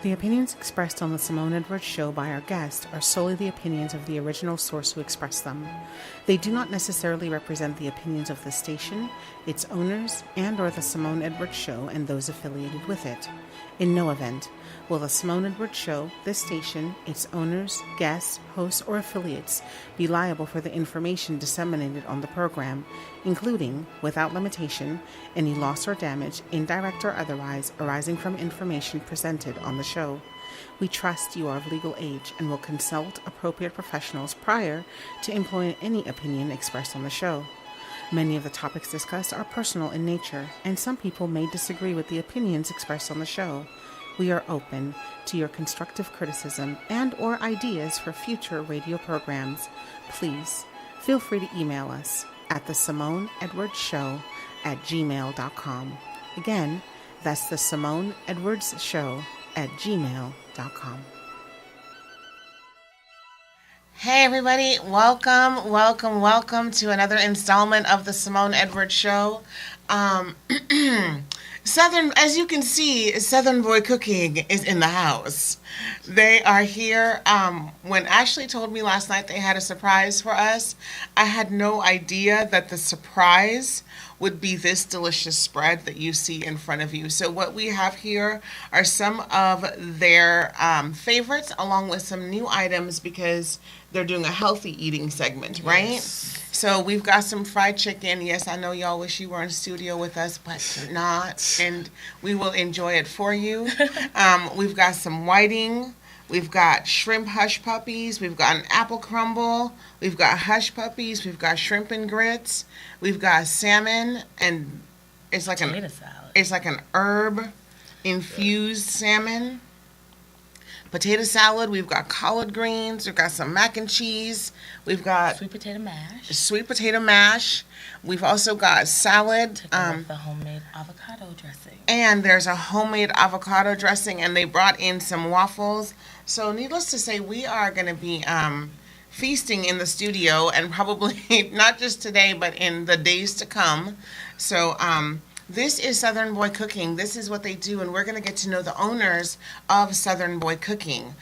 The opinions expressed on the Simone Edwards Show by our guests are solely the opinions of the original source who expressed them. They do not necessarily represent the opinions of the station, its owners, and or the Simone Edwards Show and those affiliated with it. In no event will the Simone Edwards Show, this station, its owners, guests, hosts, or affiliates be liable for the information disseminated on the program, including, without limitation, any loss or damage, indirect or otherwise, arising from information presented on the show. We trust you are of legal age and will consult appropriate professionals prior to employing any opinion expressed on the show. Many of the topics discussed are personal in nature, and some people may disagree with the opinions expressed on the show. We are open to your constructive criticism and or ideas for future radio programs. Please feel free to email us at the Simone Edwards Show at gmail.com. Again, that's the Simone Edwards Show at gmail.com. Hey everybody, welcome to another installment of the Simone Edwards Show. Southern, as you can see, Southern Boy Cooking is in the house. They are here. When Ashley told me last night they had a surprise for us, I had no idea that the surprise would be this delicious spread that you see in front of you. So what we have here are some of their favorites, along with some new items because they're doing a healthy eating segment, right? Yes. So we've got some fried chicken. Yes, I know y'all wish you were in studio with us, but you're not, and we will enjoy it for you. We've got some whiting. We've got shrimp hush puppies. We've got an apple crumble. We've got hush puppies. We've got shrimp and grits. We've got salmon, and it's like potato salad. It's like an herb infused salmon. Potato salad. We've got collard greens. We've got some mac and cheese. We've got sweet potato mash. We've also got salad. The homemade avocado dressing. And there's a homemade avocado dressing, and they brought in some waffles. So needless to say, we are going to be feasting in the studio, and probably not just today, but in the days to come. So this is Southern Boy Cooking. This is what they do, and we're going to get to know the owners of Southern Boy Cooking.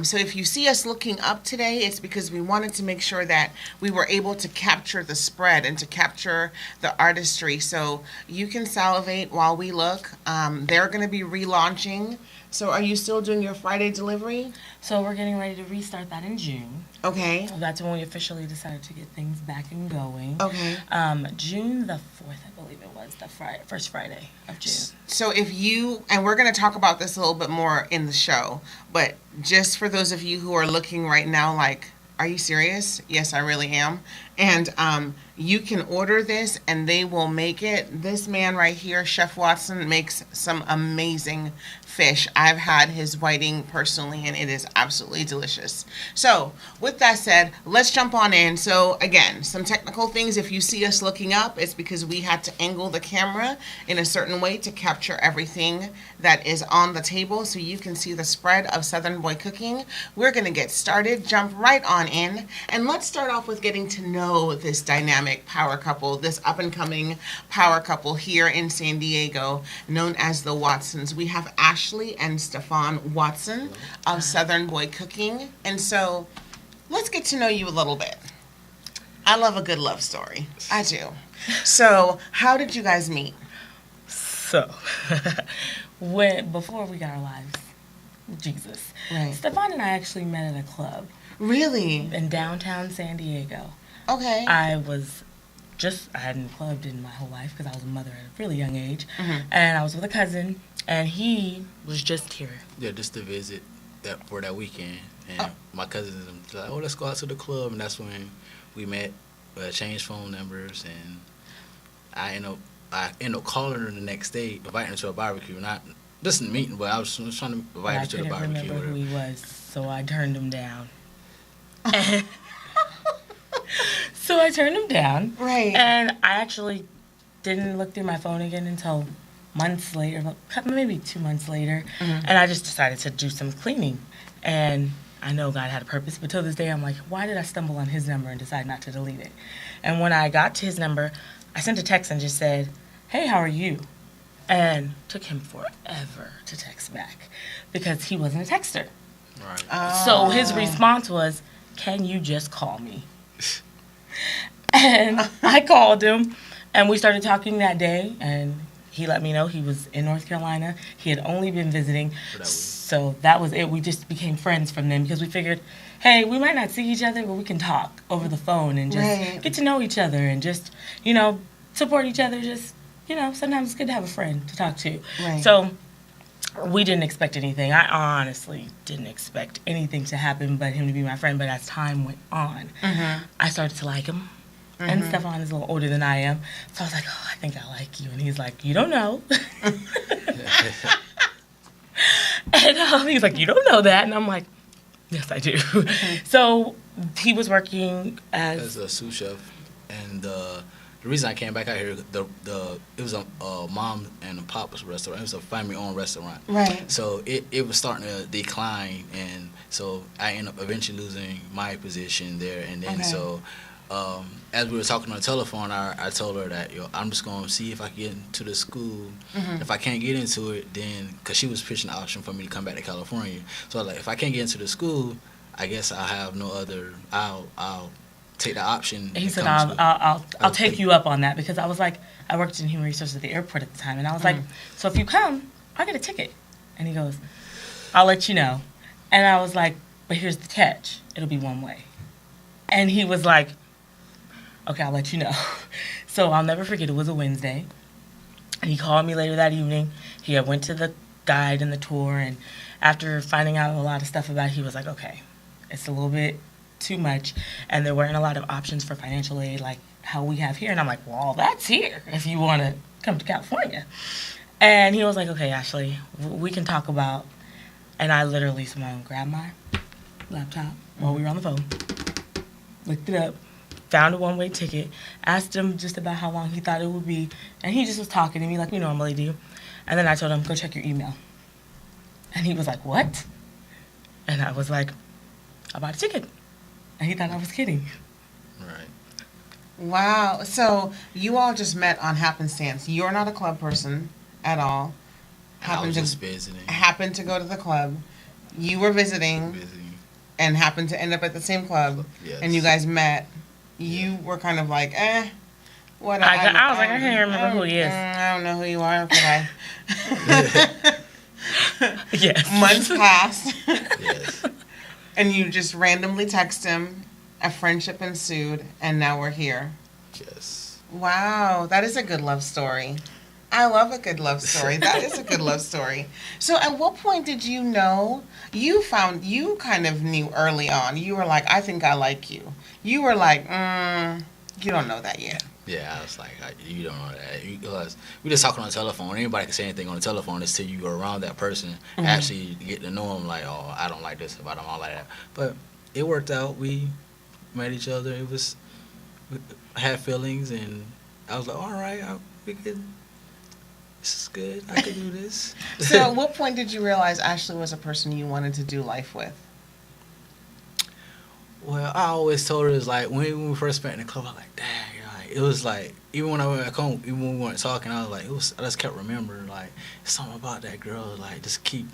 So if you see us looking up today, it's because we wanted to make sure that we were able to capture the spread and to capture the artistry. So you can salivate while we look. They're going to be relaunching. So are you still doing your Friday delivery? So we're getting ready to restart that in June. Okay. That's when we officially decided to get things back and going. Okay. June the 4th, I believe it was, the first Friday of June. So if you, and we're going to talk about this a little bit more in the show, but just for those of you who are looking right now like, are you serious? Yes, I really am. And you can order this and they will make it. This man right here, Chef Watson, makes some amazing fish. I've had his whiting personally, and it is absolutely delicious. So with that said, let's jump on in. So again, some technical things. If you see us looking up, it's because we had to angle the camera in a certain way to capture everything that is on the table so you can see the spread of Southern Boy Cooking. We're going to get started, jump right on in, and let's start off with getting to know this dynamic power couple, this up-and-coming power couple here in San Diego, known as the Watsons. We have Ashley and Stephon Watson of Southern Boy Cooking. And so let's get to know you a little bit. I love a good love story. I do. So how did you guys meet? So, before we got our lives, Jesus. Right. Stephon and I actually met at a club. Really? In downtown San Diego. Okay. I hadn't clubbed in my whole life because I was a mother at a really young age. Mm-hmm. And I was with a cousin, and he was just here. Yeah, just to visit for that weekend. And my cousins were like, let's go out to the club. And that's when we met, changed phone numbers, and I ended up calling her the next day, inviting her to a barbecue. Not just a meeting, but I was trying to invite her to the barbecue. I couldn't remember who he was, so I turned him down. So I turned him down. Right. And I actually didn't look through my phone again until months later, maybe 2 months later. Mm-hmm. And I just decided to do some cleaning. And I know God had a purpose, but till this day I'm like, why did I stumble on his number and decide not to delete it? And when I got to his number, I sent a text and just said, hey, how are you? And took him forever to text back because he wasn't a texter. Right. So his response was, "Can you just call me?" And I called him, and we started talking that day, and he let me know he was in North Carolina. He had only been visiting. So that was it. We just became friends from then because we figured, hey, we might not see each other, but we can talk over the phone and just get to know each other and just, support each other. Just, sometimes it's good to have a friend to talk to. Right. So we didn't expect anything. I honestly didn't expect anything to happen but him to be my friend. But as time went on, I started to like him. And Stephon is a little older than I am. So I was like, oh, I think I like you. And he's like, you don't know. And he's like, you don't know that. And I'm like, yes, I do. So he was working as a sous chef. And the reason I came back out here, it was a mom and a pop's restaurant. It was a family-owned restaurant. Right. So it was starting to decline. And so I ended up eventually losing my position there. And then as we were talking on the telephone, I told her that, I'm just going to see if I can get into the school. If I can't get into it, then, because she was pitching the option for me to come back to California. So I was like, if I can't get into the school, I guess I'll have no other, I'll take the option. He said, I'll take you up on that, because I was like, I worked in human resources at the airport at the time, and I was like, so if you come, I'll get a ticket. And he goes, I'll let you know. And I was like, but here's the catch. It'll be one way. And he was like, okay, I'll let you know. So I'll never forget, it was a Wednesday. And he called me later that evening. He had went to the guide and the tour, and after finding out a lot of stuff about it, he was like, okay, it's a little bit too much, and there weren't a lot of options for financial aid like how we have here. And I'm like, well, that's here if you want to come to California. And he was like, okay, Ashley, we can talk about, and I literally, Simone, grabbed my laptop while we were on the phone, looked it up, found a one-way ticket, asked him just about how long he thought it would be, and he just was talking to me like we normally do. And then I told him, go check your email. And he was like, what? And I was like, I bought a ticket. And he thought I was kidding. Right. Wow. So you all just met on happenstance. You're not a club person at all. I was just visiting. Happened to go to the club. You were visiting. And happened to end up at the same club. Yes. And you guys met. You were kind of like, what? I was like, I can't remember who he is. I don't know who you are. Okay. Yes. Months passed. Yes. And you just randomly text him. A friendship ensued, and now we're here. Yes. Wow, that is a good love story. I love a good love story. That is a good love story. So at what point did you know, you kind of knew early on, you were like, I think I like you. You were like, you don't know that yet. Yeah, I was like, you don't know that. Because we just talking on the telephone. Anybody can say anything on the telephone until you go around that person, actually get to know them, like, oh, I don't like this about them, all like that. But it worked out. We met each other. We had feelings, and I was like, all right, we could. This is good. I could do this. So at what point did you realize Ashley was a person you wanted to do life with? Well, I always told her, it's like, when we first met in the club, I was like, dang, it was like, even when I went back home, even when we weren't talking, I was like, I just kept remembering, like, something about that girl, like,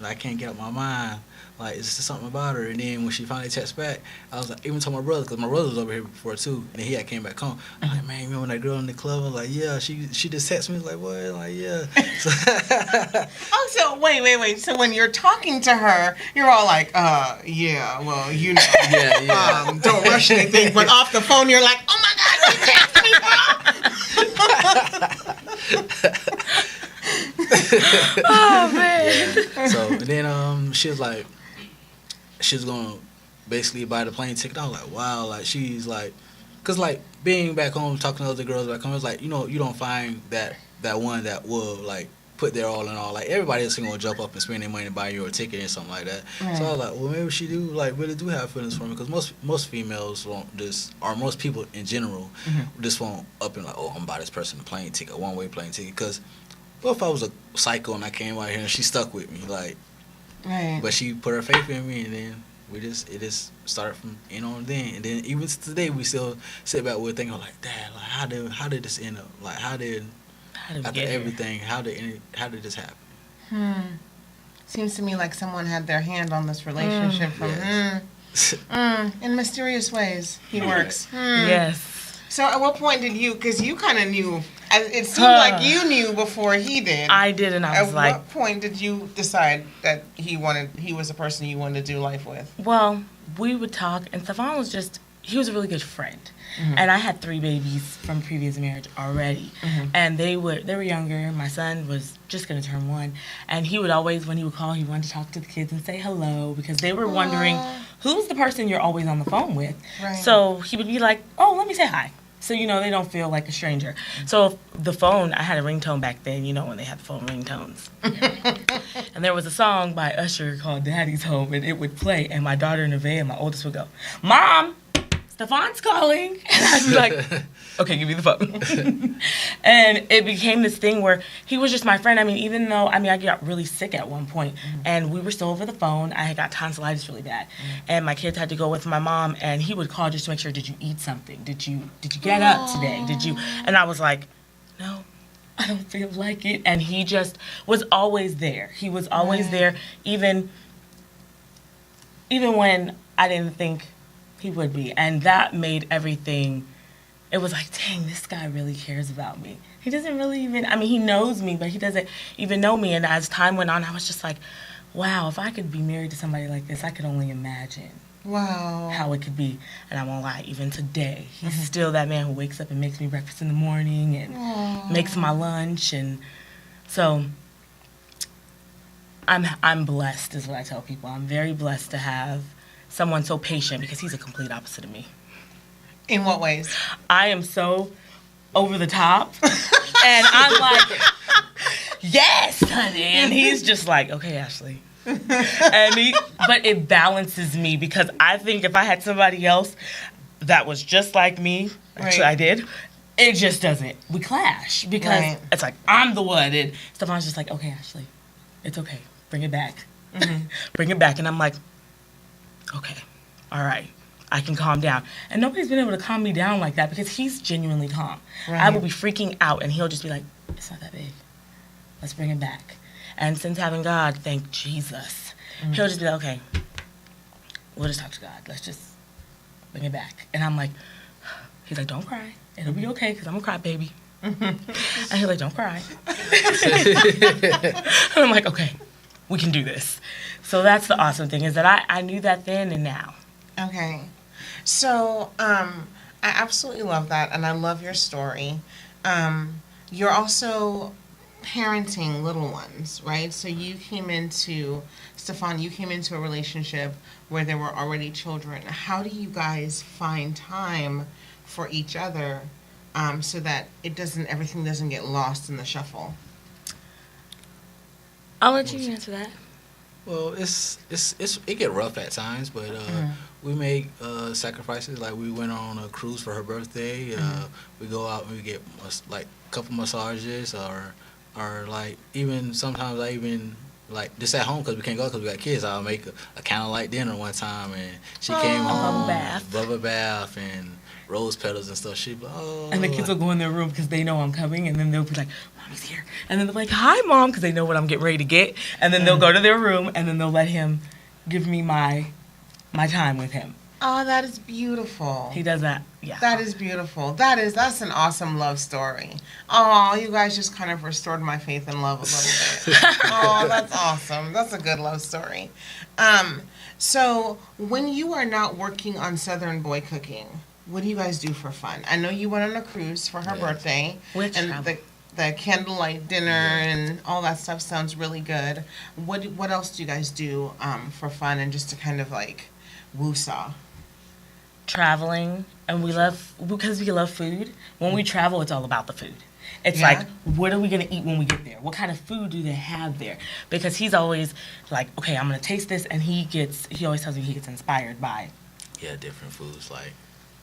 I can't get out my mind, like, it's just something about her. And then when she finally texted back, I was like, even told my brother, because my brother was over here before too, and then he had came back home. I'm like, man, you remember that girl in the club? I was like, yeah, she just texted me, like, what? Like, yeah. So oh, so wait. So when you're talking to her, you're all like, yeah, well, you know. Yeah. Don't rush anything, but off the phone, you're like, oh my God, you texted me, bro. Oh, man. Yeah. So then she was like, she was going to basically buy the plane ticket. I was like, wow, like, she's like, because, like, being back home, talking to other girls back home, it's like, you don't find that one that will, like, put their all in all. Like, everybody else going to jump up and spend their money to buy you a ticket or something like that. Right. So I was like, well, maybe she really do have feelings for me, because most females won't just, or most people in general, just won't up and like, oh, I'm going to buy this person a plane ticket, a one-way plane ticket, because what if I was a psycho and I came out here and she stuck with me, like, right. But she put her faith in me, and then it just started from on then. And then even today we still sit back with thinking like, Dad, like how did this end up? Like how did How did we after get here? everything, how did this happen? Seems to me like someone had their hand on this relationship in mysterious ways. He works. Yes. So at what point did you, because you kind of knew, it seemed like you knew before he did. I did, and I was like... At what point did you decide that he was the person you wanted to do life with? Well, we would talk, and Stephon was just... He was a really good friend. And I had 3 babies from previous marriage already. And they were younger. My son was just going to turn 1. And he would always, when he would call, he wanted to talk to the kids and say hello, because they were wondering, who's the person you're always on the phone with? Right. So he would be like, oh, let me say hi. So, they don't feel like a stranger. So the phone, I had a ringtone back then, when they had the phone ringtones. And there was a song by Usher called Daddy's Home, and it would play. And my daughter Nevaeh, my oldest, would go, Mom! Stephon's calling. And I'd be like, okay, give me the phone. And it became this thing where he was just my friend. I mean, even though, I got really sick at one point, and we were still over the phone. I had got tonsillitis really bad. And my kids had to go with my mom, and he would call just to make sure, did you eat something? Did you get up today? Did you? And I was like, no, I don't feel like it. And he just was always there. He was always there, even when I didn't think he would be. And that made everything, it was like, dang, this guy really cares about me. He doesn't really even, he knows me, but he doesn't even know me. And as time went on, I was just like, wow, if I could be married to somebody like this, I could only imagine how it could be. And I won't lie, even today, he's still that man who wakes up and makes me breakfast in the morning and makes my lunch. And so I'm blessed, is what I tell people. I'm very blessed to have someone so patient, because he's a complete opposite of me. In what ways? I am so over the top, and I'm like, yes, honey. And he's just like, okay, Ashley. But it balances me, because I think if I had somebody else that was just like me, actually I did, it just doesn't. We clash, because it's like, I'm the one. And Stephon's just like, okay, Ashley, it's okay. Bring it back. Bring it back. And I'm like, okay, all right, I can calm down. And nobody's been able to calm me down like that, because he's genuinely calm. I will be freaking out, and he'll just be like, it's not that big. Let's bring it back. And since having God, thank Jesus, he'll just be like, okay, we'll just talk to God. Let's just bring it back. And I'm like, he's like, don't cry. It'll be okay, because I'm a crybaby. And he's like, don't cry. And I'm like, okay, we can do this. So that's the awesome thing, is that I knew that then and now. Okay. So I absolutely love that, and I love your story. You're also parenting little ones, right? So you came into, Stephon, you came into a relationship where there were already children. How do you guys find time for each other so that everything doesn't get lost in the shuffle? I'll let you answer that. Well, it get rough at times, but we make sacrifices. Like, we went on a cruise for her birthday. We go out and we get like a couple massages, or like, even sometimes I even like just at home, because we can't go because we got kids. I'll make a candlelight dinner one time, and she came home, bubble bath and rose petals and stuff. She'd be like, oh. And the kids will go in their room because they know I'm coming, and then they'll be like, Mommy's here. And then they're like, hi, Mom, because they know what I'm getting ready to get. And then they'll go to their room, and then they'll let him give me my time with him. Oh, that is beautiful. He does that, yeah. That is beautiful. That's an awesome love story. Oh, you guys just kind of restored my faith in love a little bit. Oh, that's awesome. That's a good love story. So when you are not working on Southern Boy Cooking, what do you guys do for fun? I know you went on a cruise for her birthday. And the candlelight dinner and all that stuff sounds really good. What else do you guys do for fun and just to kind of like woo-saw? Traveling, and because we love food. When we travel, it's all about the food. It's like, what are we going to eat when we get there? What kind of food do they have there? Because he's always like, okay, I'm going to taste this, and he always tells me he gets inspired by different foods. Like,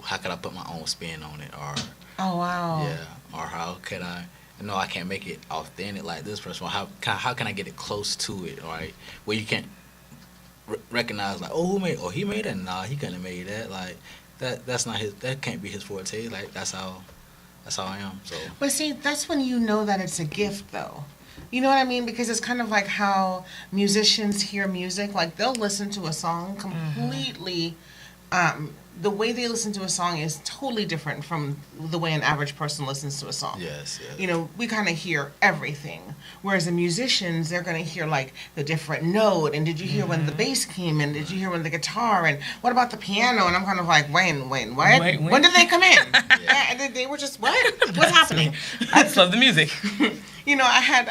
how can I put my own spin on it? Or oh, wow. Yeah, or how can I I can't make it authentic like this person. How can I get it close to it, right? Where you can't recognize, like, oh, he made that? Nah, he couldn't have made that. Like, that's not his, that can't be his forte. Like, that's how that's how I am. So. But see, that's when you know that it's a gift, though. You know what I mean? Because it's kind of like how musicians hear music. Like, they'll listen to a song completely. The way they listen to a song is totally different from the way an average person listens to a song. Yes. You know, we kind of hear everything. Whereas the musicians, they're going to hear, like, the different note. And did you hear when the bass came in? Did you hear when the guitar? And what about the piano? And I'm kind of like, wait, what? When did they come in? And they were just, what? What's happening? I just love the music. You know, I had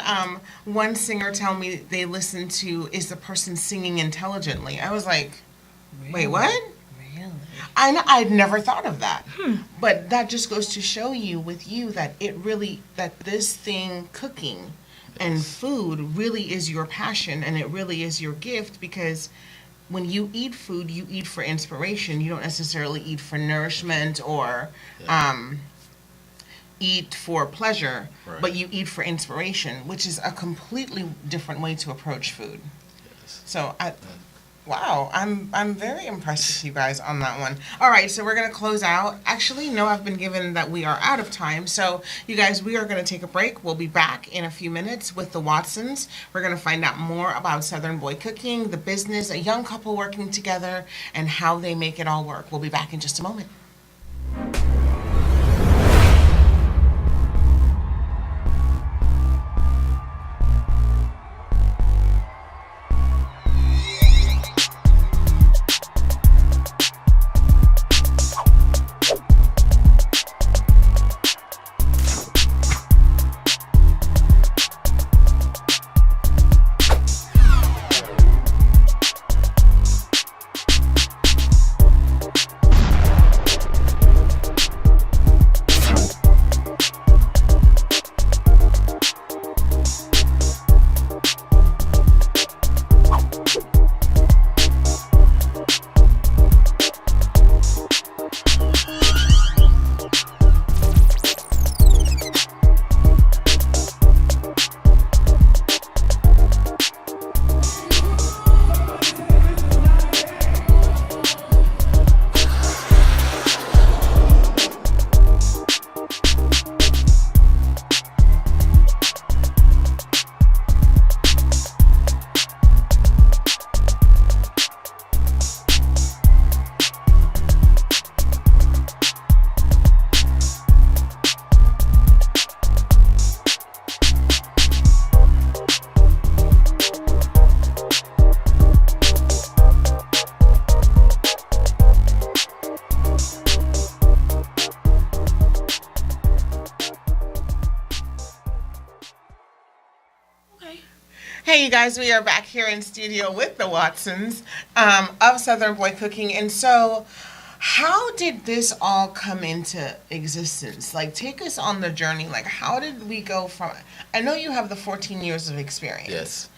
one singer tell me they listened to Is the Person Singing Intelligently? I was like, wait, what? Really? I know, I'd never thought of that. But that just goes to show you with you that that this thing, cooking and food, really is your passion, and it really is your gift, because when you eat food, you eat for inspiration. You don't necessarily eat for nourishment or eat for pleasure, Right. but you eat for inspiration, which is a completely different way to approach food. Yes. So wow, I'm very impressed with you guys on that one. All right, so we're gonna close out. Actually, no, I've been given that we are out of time. So you guys, we are gonna take a break. We'll be back in a few minutes with the Watsons. We're gonna find out more about Southern Boy Cooking, the business, a young couple working together, and how they make it all work. We'll be back in just a moment. Hey, you guys, we are back here in studio with the Watsons of Southern Boy Cooking. And so, how did this all come into existence? Like, take us on the journey. Like, how did we go from, I know you have the 14 years of experience. Yes.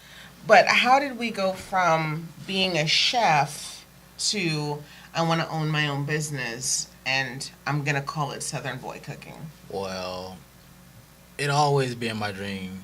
But how did we go from being a chef to, I want to own my own business, and I'm going to call it Southern Boy Cooking? Well, it always been my dream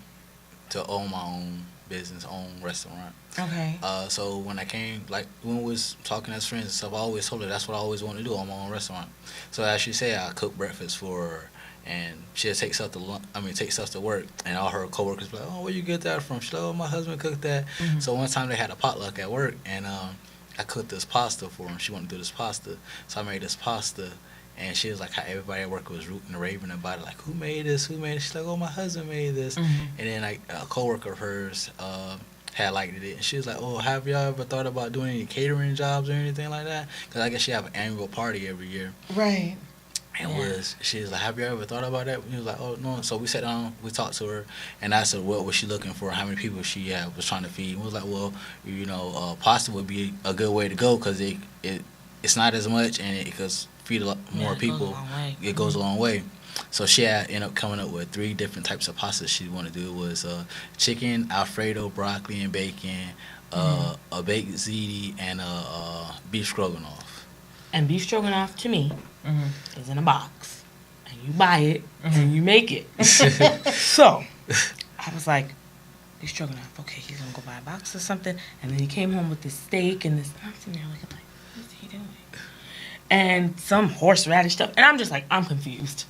to own my own business, own restaurant. Okay. So when I came, like when we was talking as friends and stuff, I always told her that's what I always wanted to do, own my own restaurant. So as she said, I cook breakfast for her, and she'll take stuff to work, and all her coworkers be like, "Oh, where you get that from?" She's like, "Oh, my husband cooked that." Mm-hmm. So one time they had a potluck at work, and I cooked this pasta for them. She wanted to do this pasta, so I made this pasta. And she was like, how everybody at work was rooting and raving about it. Like, who made this? Who made it? She's like, oh, my husband made this. Mm-hmm. And then like a coworker of hers had liked it. And she was like, oh, have y'all ever thought about doing any catering jobs or anything like that? Because I guess she have an annual party every year. Right. And she was like, have you ever thought about that? And he was like, oh, no. So we sat down, we talked to her, and I said, what was she looking for? How many people she was trying to feed? And we was like, well, pasta would be a good way to go because it's not as much, and it could feed a lot more people. It goes a long way. So she ended up coming up with 3 different types of pasta she wanted to do. It was chicken, Alfredo, broccoli, and bacon, a baked ziti, and a beef stroganoff. And beef stroganoff, to me, is in a box. And you buy it, and you make it. So, I was like, beef stroganoff, okay, he's going to go buy a box or something. And then he came home with this steak and this. I'm sitting there looking like, what's he doing? and some horseradish stuff. And I'm just like, I'm confused.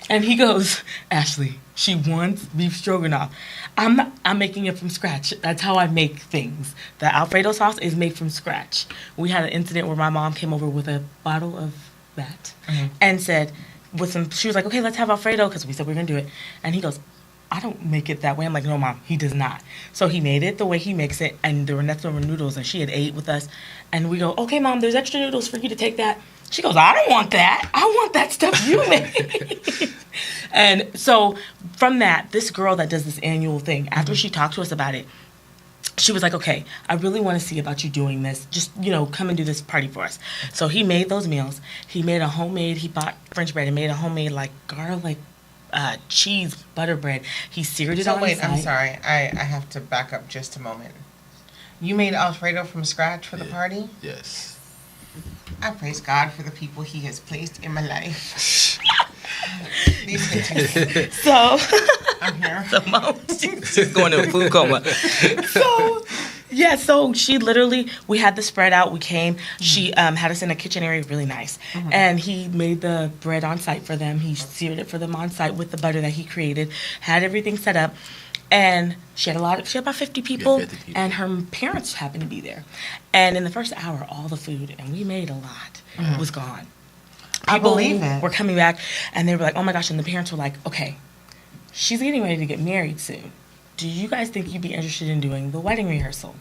And he goes, Ashley, she wants beef stroganoff. I'm making it from scratch. That's how I make things. The Alfredo sauce is made from scratch. We had an incident where my mom came over with a bottle of that and said, she was like, okay, let's have Alfredo, because we said we were going to do it. And he goes, I don't make it that way. I'm like, no, Mom, he does not. So he made it the way he makes it, and there were leftover noodles, and she had ate with us. And we go, okay, Mom, there's extra noodles for you to take that. She goes, I don't want that. I want that stuff you made. And so from that, this girl that does this annual thing, after she talked to us about it, she was like, okay, I really want to see about you doing this. Just, come and do this party for us. So he made those meals. He bought French bread and made a homemade, like, garlic cheese butter bread. He seared it on the side. I'm sorry. I have to back up just a moment. You made Alfredo from scratch for the party? Yes. I praise God for the people He has placed in my life. These things. So I'm here. She's going to a food coma. So she literally, we had the spread out. We came. She had us in a kitchen area, really nice. And he made the bread on site for them. He seared it for them on site with the butter that he created. Had everything set up. And she had about 50 people, 50 people. And her parents happened to be there. And in the first hour, all the food, and we made a lot, was gone. I believe it. Were coming back, and they were like, oh my gosh, and the parents were like, okay, she's getting ready to get married soon. Do you guys think you'd be interested in doing the wedding rehearsal?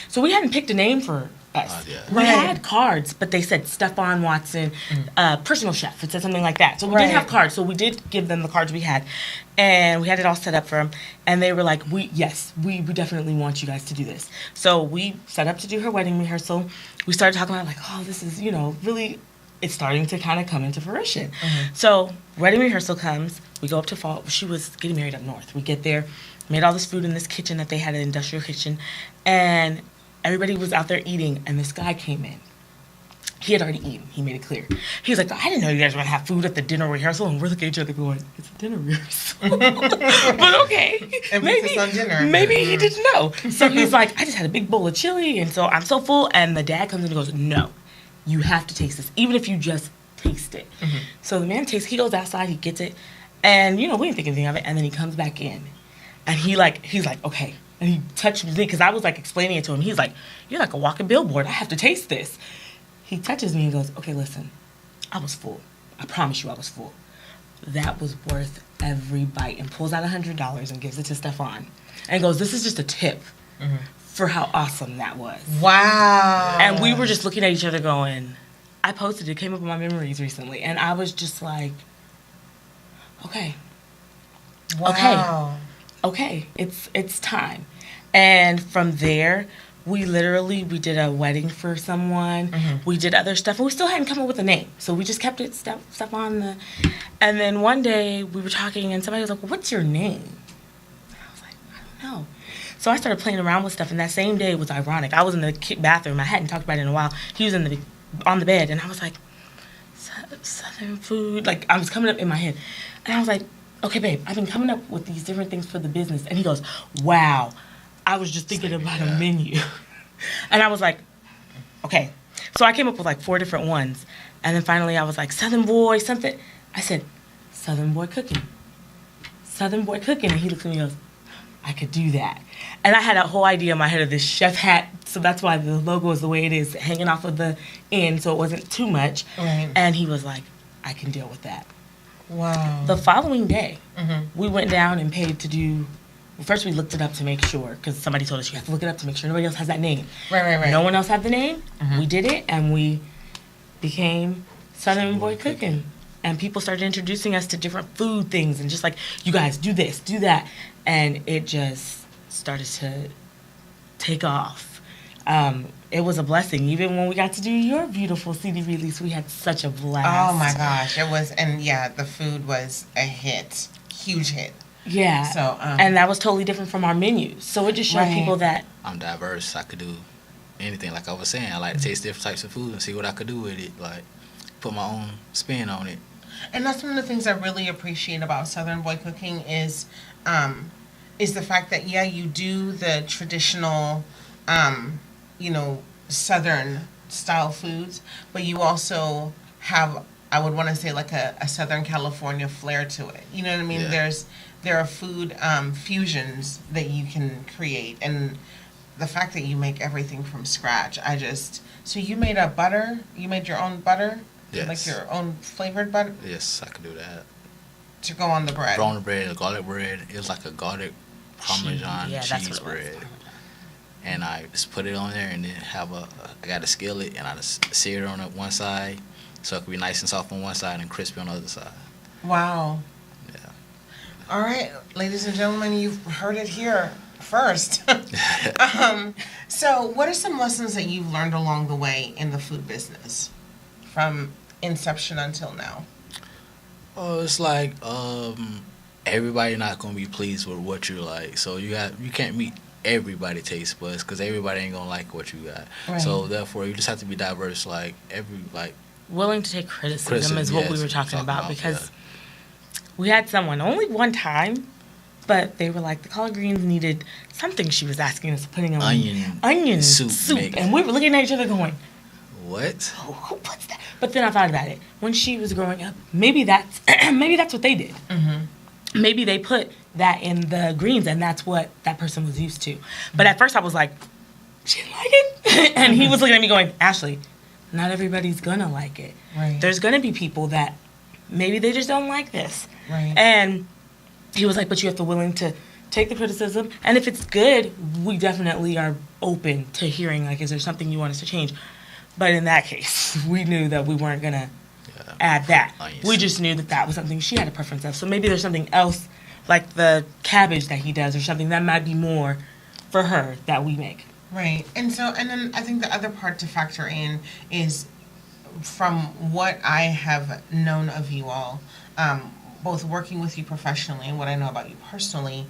So we hadn't picked a name for us. We had cards, but they said Stephon Watson, personal chef. It said something like that. So we didn't have cards. So we did give them the cards we had, and we had it all set up for them. And they were like, we definitely want you guys to do this. So we set up to do her wedding rehearsal. We started talking about like, oh, this is, really, it's starting to kind of come into fruition. So wedding rehearsal comes. We go up to fall. She was getting married up north. We get there. Made all this food in this kitchen that they had, an industrial kitchen, and everybody was out there eating, and this guy came in. He had already eaten. He made it clear. He was like, I didn't know you guys were going to have food at the dinner rehearsal, and we're looking at each other going, it's a dinner rehearsal. But okay. Maybe he didn't know. So he's like, I just had a big bowl of chili, and so I'm so full, and the dad comes in and goes, no, you have to taste this, even if you just taste it. So the man tastes, he goes outside, he gets it, and, we didn't think anything of it, and then he comes back in. And he's like, okay. And he touched me, because I was like explaining it to him. He's like, you're like a walking billboard. I have to taste this. He touches me and goes, okay, listen, I was full. I promise you I was full. That was worth every bite. And pulls out $100 and gives it to Stephon. And goes, this is just a tip for how awesome that was. Wow. And we were just looking at each other going, I posted it, came up in my memories recently. And I was just like, okay. Wow. Okay, it's time. And from there, we did a wedding for someone. We did other stuff, and we still hadn't come up with a name. So we just kept it stuff on the... And then one day, we were talking, and somebody was like, well, what's your name? And I was like, I don't know. So I started playing around with stuff, and that same day was ironic. I was in the bathroom. I hadn't talked about it in a while. He was on the bed, and I was like, Southern food. Like, I was coming up in my head. And I was like, okay, babe, I've been coming up with these different things for the business. And he goes, wow, I was just thinking about a menu. And I was like, okay. So I came up with like 4 different ones. And then finally I was like, Southern boy, something. I said, Southern boy cooking. Southern boy cooking. And he looked at me and goes, I could do that. And I had a whole idea in my head of this chef hat. So that's why the logo is the way it is, hanging off of the end so it wasn't too much. Right. And he was like, I can deal with that. Wow. The following day, we went down and paid to do... Well, first we looked it up to make sure, because somebody told us you have to look it up to make sure nobody else has that name. Right. No one else had the name. We did it, and we became Southern Boy Cooking. And people started introducing us to different food things, and just like, you guys, do this, do that. And it just started to take off. It was a blessing. Even when we got to do your beautiful CD release, we had such a blast. Oh my gosh, it was, and yeah, the food was a hit, huge hit. Yeah. So, and that was totally different from our menus. So it just showed people that I'm diverse. I could do anything. Like I was saying, I like to taste different types of food and see what I could do with it. Like, put my own spin on it. And that's one of the things I really appreciate about Southern Boy Cooking is the fact that, yeah, you do the traditional, Southern style foods, but you also have, I would want to say, like a Southern California flair to it. You know what I mean? Yeah. There are food fusions that you can create, and the fact that you make everything from scratch, so you made a butter? You made your own butter? Yes. Like your own flavored butter? Yes, I could do that. To go on the bread? On the bread, garlic bread. It was like a garlic Parmesan Yeah, that's cheese what it was. bread. And I just put it on there and then I got a skillet and I just sear it on one side so it could be nice and soft on one side and crispy on the other side. Wow. Yeah. All right, ladies and gentlemen, you've heard it here first. So what are some lessons that you've learned along the way in the food business from inception until now? Oh, it's like everybody not gonna be pleased with what you like, so you can't meet everybody taste buds because everybody ain't gonna like what you got. Right. So therefore, you just have to be diverse. Willing to take criticism is what we yes, were talking about yeah. because we had someone only one time, but they were like the collard greens needed something. She was asking us putting on onion soup, and we were looking at each other going, What? "Oh, who puts that?" But then I thought about it. When she was growing up, maybe that's what they did. Mm-hmm. Maybe they put that in the greens, and that's what that person was used to. But at first, I was like, "She didn't like it," and he was looking at me going, "Ashley, not everybody's gonna like it. Right. There's gonna be people that maybe they just don't like this." Right. And he was like, "But you have to willing to take the criticism, and if it's good, we definitely are open to hearing. Like, is there something you want us to change?" But in that case, we knew that we weren't gonna add that. We just knew that was something she had a preference of. So maybe there's something else, like the cabbage that he does, or something that might be more for her that we make. Right. And then I think the other part to factor in is, from what I have known of you all, both working with you professionally and what I know about you personally,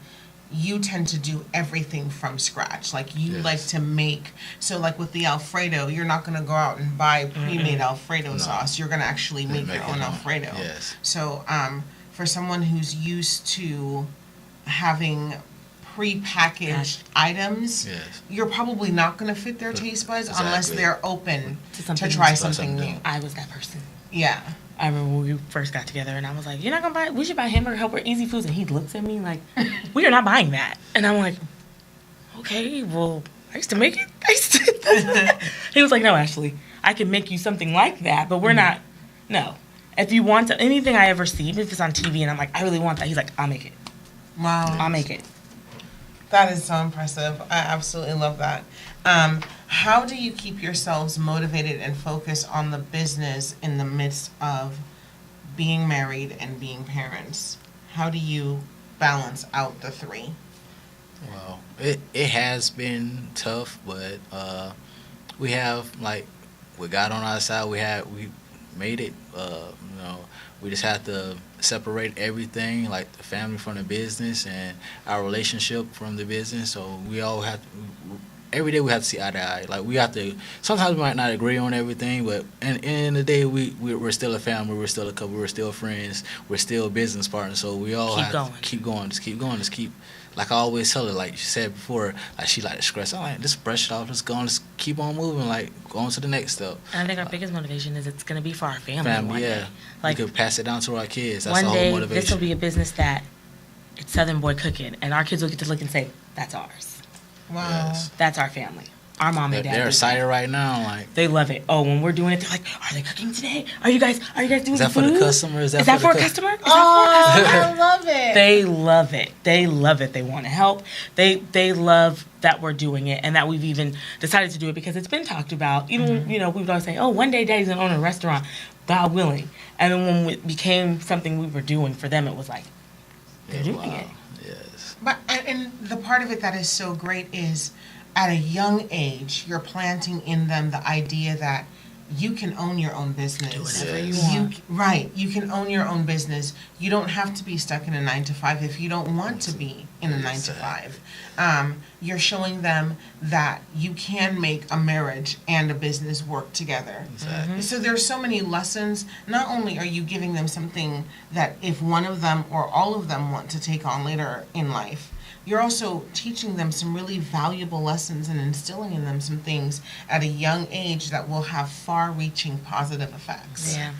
you tend to do everything from scratch. Like, you like to make, so like with the Alfredo, you're not going to go out and buy pre-made Alfredo sauce. You're going to actually make your own Alfredo. Yes. So for someone who's used to having pre-packaged items, you're probably not going to fit their taste buds unless they're open to try something new. I was that person. Yeah. I remember when we first got together, and I was like, "You're not gonna we should buy Hamburger Helper Easy Foods," and he looks at me like, "We are not buying that." And I'm like, "Okay, well, I used to make it." He was like, "No, Ashley, I can make you something like that, but we're not. No, if you want anything I ever see, even if it's on TV, and I'm like, I really want that," he's like, "I'll make it. Wow. I'll make it." That is so impressive. I absolutely love that. How do you keep yourselves motivated and focused on the business in the midst of being married and being parents? How do you balance out the three? Well, it has been tough, but we have, like, with God on our side, we made it. We just have to separate everything, like the family from the business and our relationship from the business. So we all have to, every day we have to see eye to eye. Like, we have to, sometimes we might not agree on everything, but in the end of the day, we're still a family, we're still a couple, we're still friends, we're still business partners. So we all have to keep going, just keep, like I always tell her, like she said before, like she like to stress. I'm like, just brush it off, just go on, just keep on moving, like go on to the next step. And I think our biggest motivation is it's going to be for our family one day. Like, we could pass it down to our kids. That's one the whole day, motivation. this will be a business that it's Southern Boy cooking, and our kids will get to look and say, "That's ours. Wow. Yes. That's our family. Our mom and dad." They're excited right now. Like, they love it. Oh, when we're doing it, they're like, "Are they cooking today? Are you guys doing is that food? for the customer? Is that for a customer? I love it. They love it. They love it. They want to help. They love that we're doing it, and that we've even decided to do it because it's been talked about. Even we would always say, "Oh, one day Daddy's gonna own a restaurant, God willing." And then when it became something we were doing for them, it was like, they're doing it. Yes. But and the part of it that is so great is, at a young age, you're planting in them the idea that you can own your own business. Do whatever you want. Right. You can own your own business. You don't have to be stuck in a 9-to-5 if you don't want to be in a 9-to-5. You're showing them that you can make a marriage and a business work together. Exactly. So there's so many lessons. Not only are you giving them something that if one of them or all of them want to take on later in life, you're also teaching them some really valuable lessons and instilling in them some things at a young age that will have far-reaching positive effects. Yeah.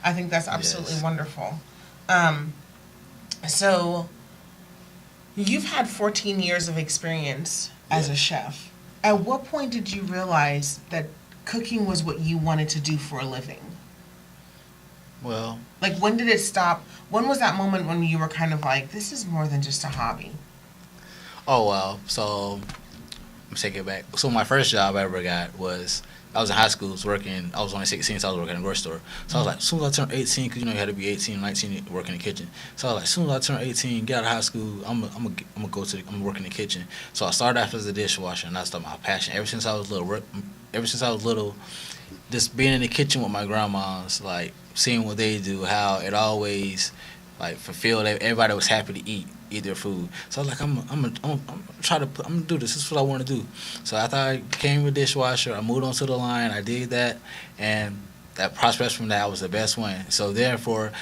I think that's absolutely Yes. wonderful. So you've had 14 years of experience as a chef. At what point did you realize that cooking was what you wanted to do for a living? Well, Like, when did it stop? When was that moment when you were kind of like, this is more than just a hobby? oh well. So I'm take it back. So my first job I ever got was I was in high school. I was only 16, so I was working in a grocery store. So I was like, as soon as I turned 18, because you had to be 18, 19 to work in the kitchen. So I was like, as soon as I turn 18, get out of high school, I'm gonna work in the kitchen. So I started off as a dishwasher, and that's my passion. Ever since I was little, just being in the kitchen with my grandmas, like seeing what they do, how it always like fulfilled. Everybody was happy to eat their food. So I was like, I'm gonna do this. This is what I want to do. So after I became a dishwasher, I moved onto the line. I did that, and that prospect from that, I was the best one. So therefore,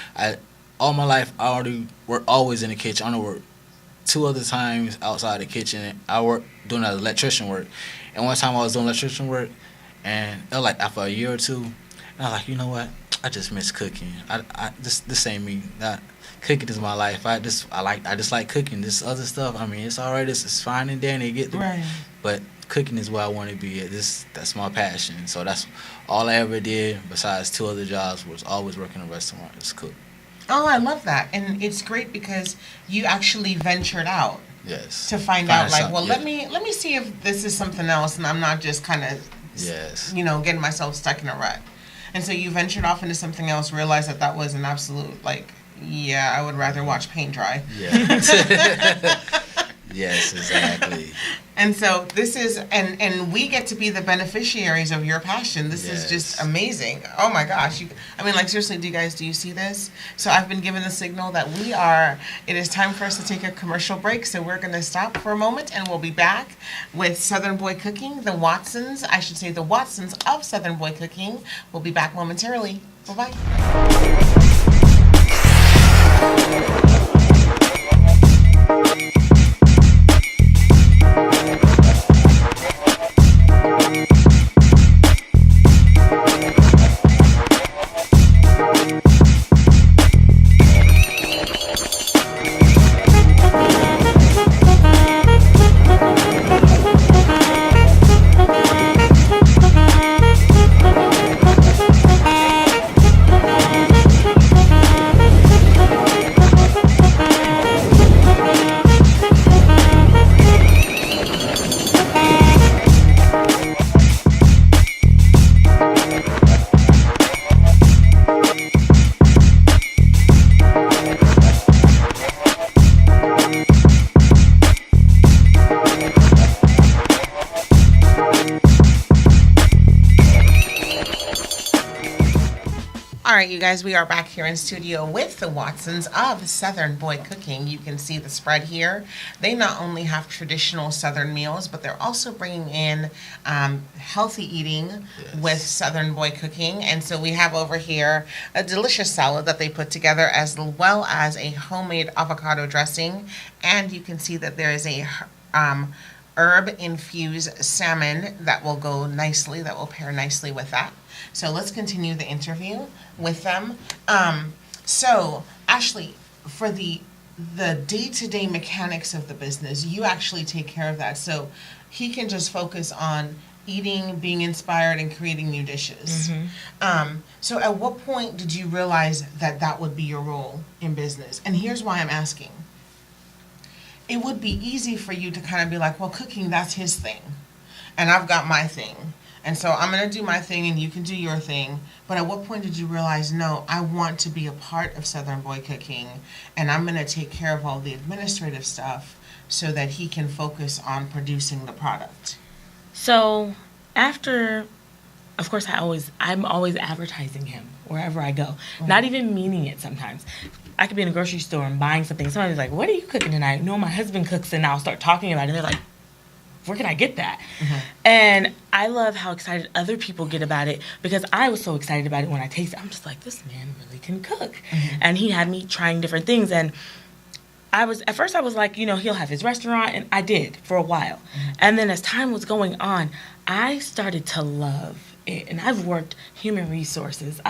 all my life I already worked always in the kitchen. I only worked 2 other times outside the kitchen. I worked doing electrician work, and one time I was doing electrician work, and it was like after a year or two, and I was like, you know what? I just miss cooking. This ain't me. Cooking is my life. I just like cooking. This other stuff, I mean, it's alright. It's fine and dandy. Get through. Right. But cooking is where I want to be at. That's my passion. So that's all I ever did. Besides 2 other jobs, was always working in a restaurant. Just cook. Oh, I love that. And it's great because you actually ventured out Yes. to find out, like, something, well, yeah. let me see if this is something else, and I'm not just kind of, Yes. getting myself stuck in a rut. And so you ventured off into something else, realized that was an absolute, like, yeah, I would rather watch paint dry. Yeah. Yes, exactly. And so this is, and we get to be the beneficiaries of your passion. This is just Yes. amazing. Oh my gosh. Like, seriously, do you see this? So I've been given the signal that it is time for us to take a commercial break. So we're going to stop for a moment, and we'll be back with Southern Boy Cooking, the Watsons of Southern Boy Cooking. We'll be back momentarily. Bye-bye. All right, you guys, we are back here in studio with the Watsons of Southern Boy Cooking. You can see the spread here. They not only have traditional Southern meals, but they're also bringing in healthy eating with Southern Boy Cooking. And so we have over here a delicious salad that they put together, as well as a homemade avocado dressing. And you can see that there is a herb-infused salmon that will pair nicely with that. So let's continue the interview with them. So Ashley, for the day-to-day mechanics of the business, you actually take care of that. So he can just focus on eating, being inspired, and creating new dishes. Mm-hmm. So at what point did you realize that would be your role in business? And here's why I'm asking. It would be easy for you to kind of be like, well, cooking, that's his thing, and I've got my thing. And so I'm going to do my thing and you can do your thing. But at what point did you realize, no, I want to be a part of Southern Boy Cooking, and I'm going to take care of all the administrative stuff so that he can focus on producing the product? So after, of course, I'm always advertising him wherever I go, not even meaning it sometimes. I could be in a grocery store and buying something. Somebody's like, what are you cooking tonight? No, my husband cooks, and I'll start talking about it. And they're like, where can I get that? Mm-hmm. And I love how excited other people get about it, because I was so excited about it when I tasted it. I'm just like, this man really can cook. Mm-hmm. And he had me trying different things. And at first I was like, he'll have his restaurant, and I did for a while. And then as time was going on, I started to love it. And I've worked human resources.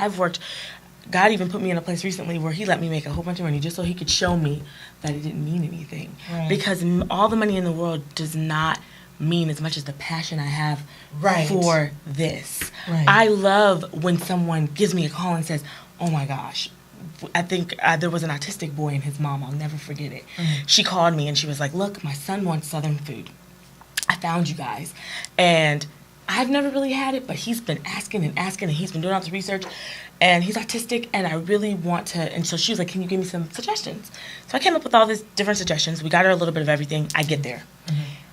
God even put me in a place recently where he let me make a whole bunch of money just so he could show me that it didn't mean anything. Right. Because all the money in the world does not mean as much as the passion I have Right. for this. Right. I love when someone gives me a call and says, oh my gosh, I think there was an autistic boy and his mom. I'll never forget it. She called me and she was like, look, my son wants Southern food. I found you guys. And I've never really had it, but he's been asking and he's been doing all this research, and he's autistic, and I really want to. And so she was like, can you give me some suggestions? So I came up with all these different suggestions. We got her a little bit of everything. I get there.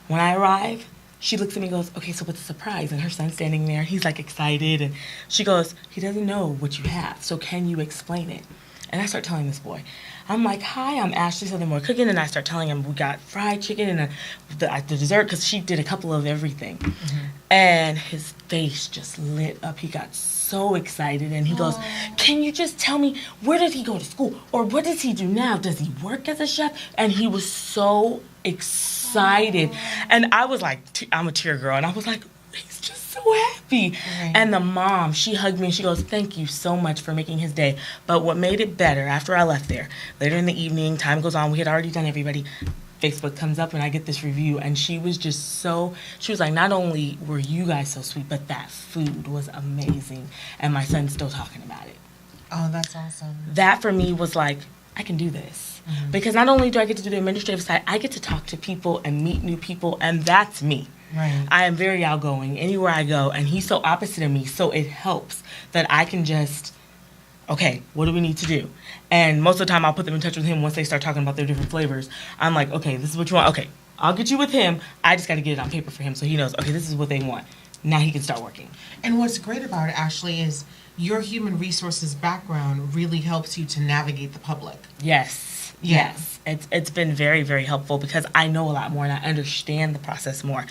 When I arrive, she looks at me and goes, okay, so what's the surprise? And her son's standing there. He's like excited. And she goes, he doesn't know what you have. So can you explain it? And I start telling this boy. I'm like, hi, I'm Ashley Southern Boy Cooking. And I start telling him we got fried chicken and the dessert, because she did a couple of everything. And his face just lit up. He got so excited. And he goes, can you just tell me, where did he go to school? Or what does he do now? Does he work as a chef? And he was so excited. And I was like, I'm a tear girl. And I was like, he's just so happy. Right. And the mom, she hugged me and she goes, thank you so much for making his day. But what made it better, after I left there, later in the evening, time goes on, we had already done everybody, Facebook comes up and I get this review, and she was she was like, not only were you guys so sweet, but that food was amazing. And my son's still talking about it. Oh, that's awesome. That for me was like, I can do this. Because not only do I get to do the administrative side, I get to talk to people and meet new people, and that's me. Right. I am very outgoing anywhere I go, and he's so opposite of me, so it helps that I can just, okay, what do we need to do? And most of the time I'll put them in touch with him once they start talking about their different flavors. I'm like, okay, this is what you want. Okay, I'll get you with him. I just got to get it on paper for him so he knows, okay, this is what they want. Now he can start working. And what's great about it, Ashley, is your human resources background really helps you to navigate the public. Yes. Yeah. Yes. It's been very, very helpful because I know a lot more and I understand the process more.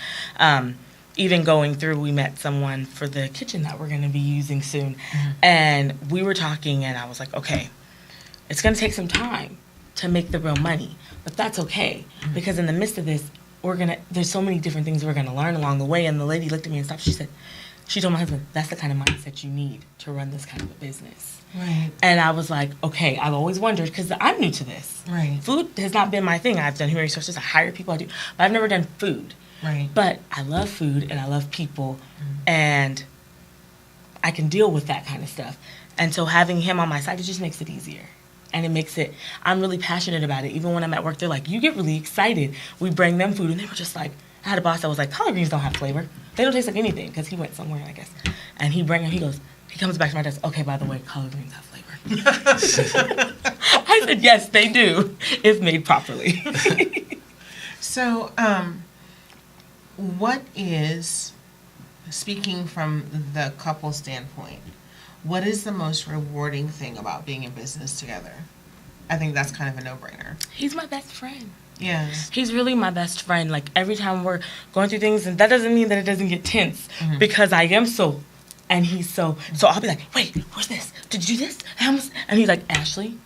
Even going through, we met someone for the kitchen that we're going to be using soon. And we were talking and I was like, okay, it's going to take some time to make the real money, but that's okay. Because in the midst of this, there's so many different things we're going to learn along the way. And the lady looked at me and stopped. She told my husband, that's the kind of mindset you need to run this kind of a business. Right. And I was like, okay, I've always wondered, because I'm new to this. Right. Food has not been my thing. I've done human resources, I hire people, but I've never done food. Right. But I love food and I love people, and I can deal with that kind of stuff. And so having him on my side, it just makes it easier. And it I'm really passionate about it. Even when I'm at work, they're like, you get really excited. We bring them food, and they were just like, I had a boss that was like, collard greens don't have flavor. They don't taste like anything, because he went somewhere, I guess. And he comes back to my desk, okay, by the way, collard greens have flavor. I said, yes, they do, if made properly. So, what is, speaking from the couple standpoint, what is the most rewarding thing about being in business together? I think that's kind of a no-brainer. He's my best friend. Yeah. He's really my best friend. Like, every time we're going through things, and that doesn't mean that it doesn't get tense, because I am so, and he's so I'll be like, wait, what's this? Did you do this? And he's like, Ashley,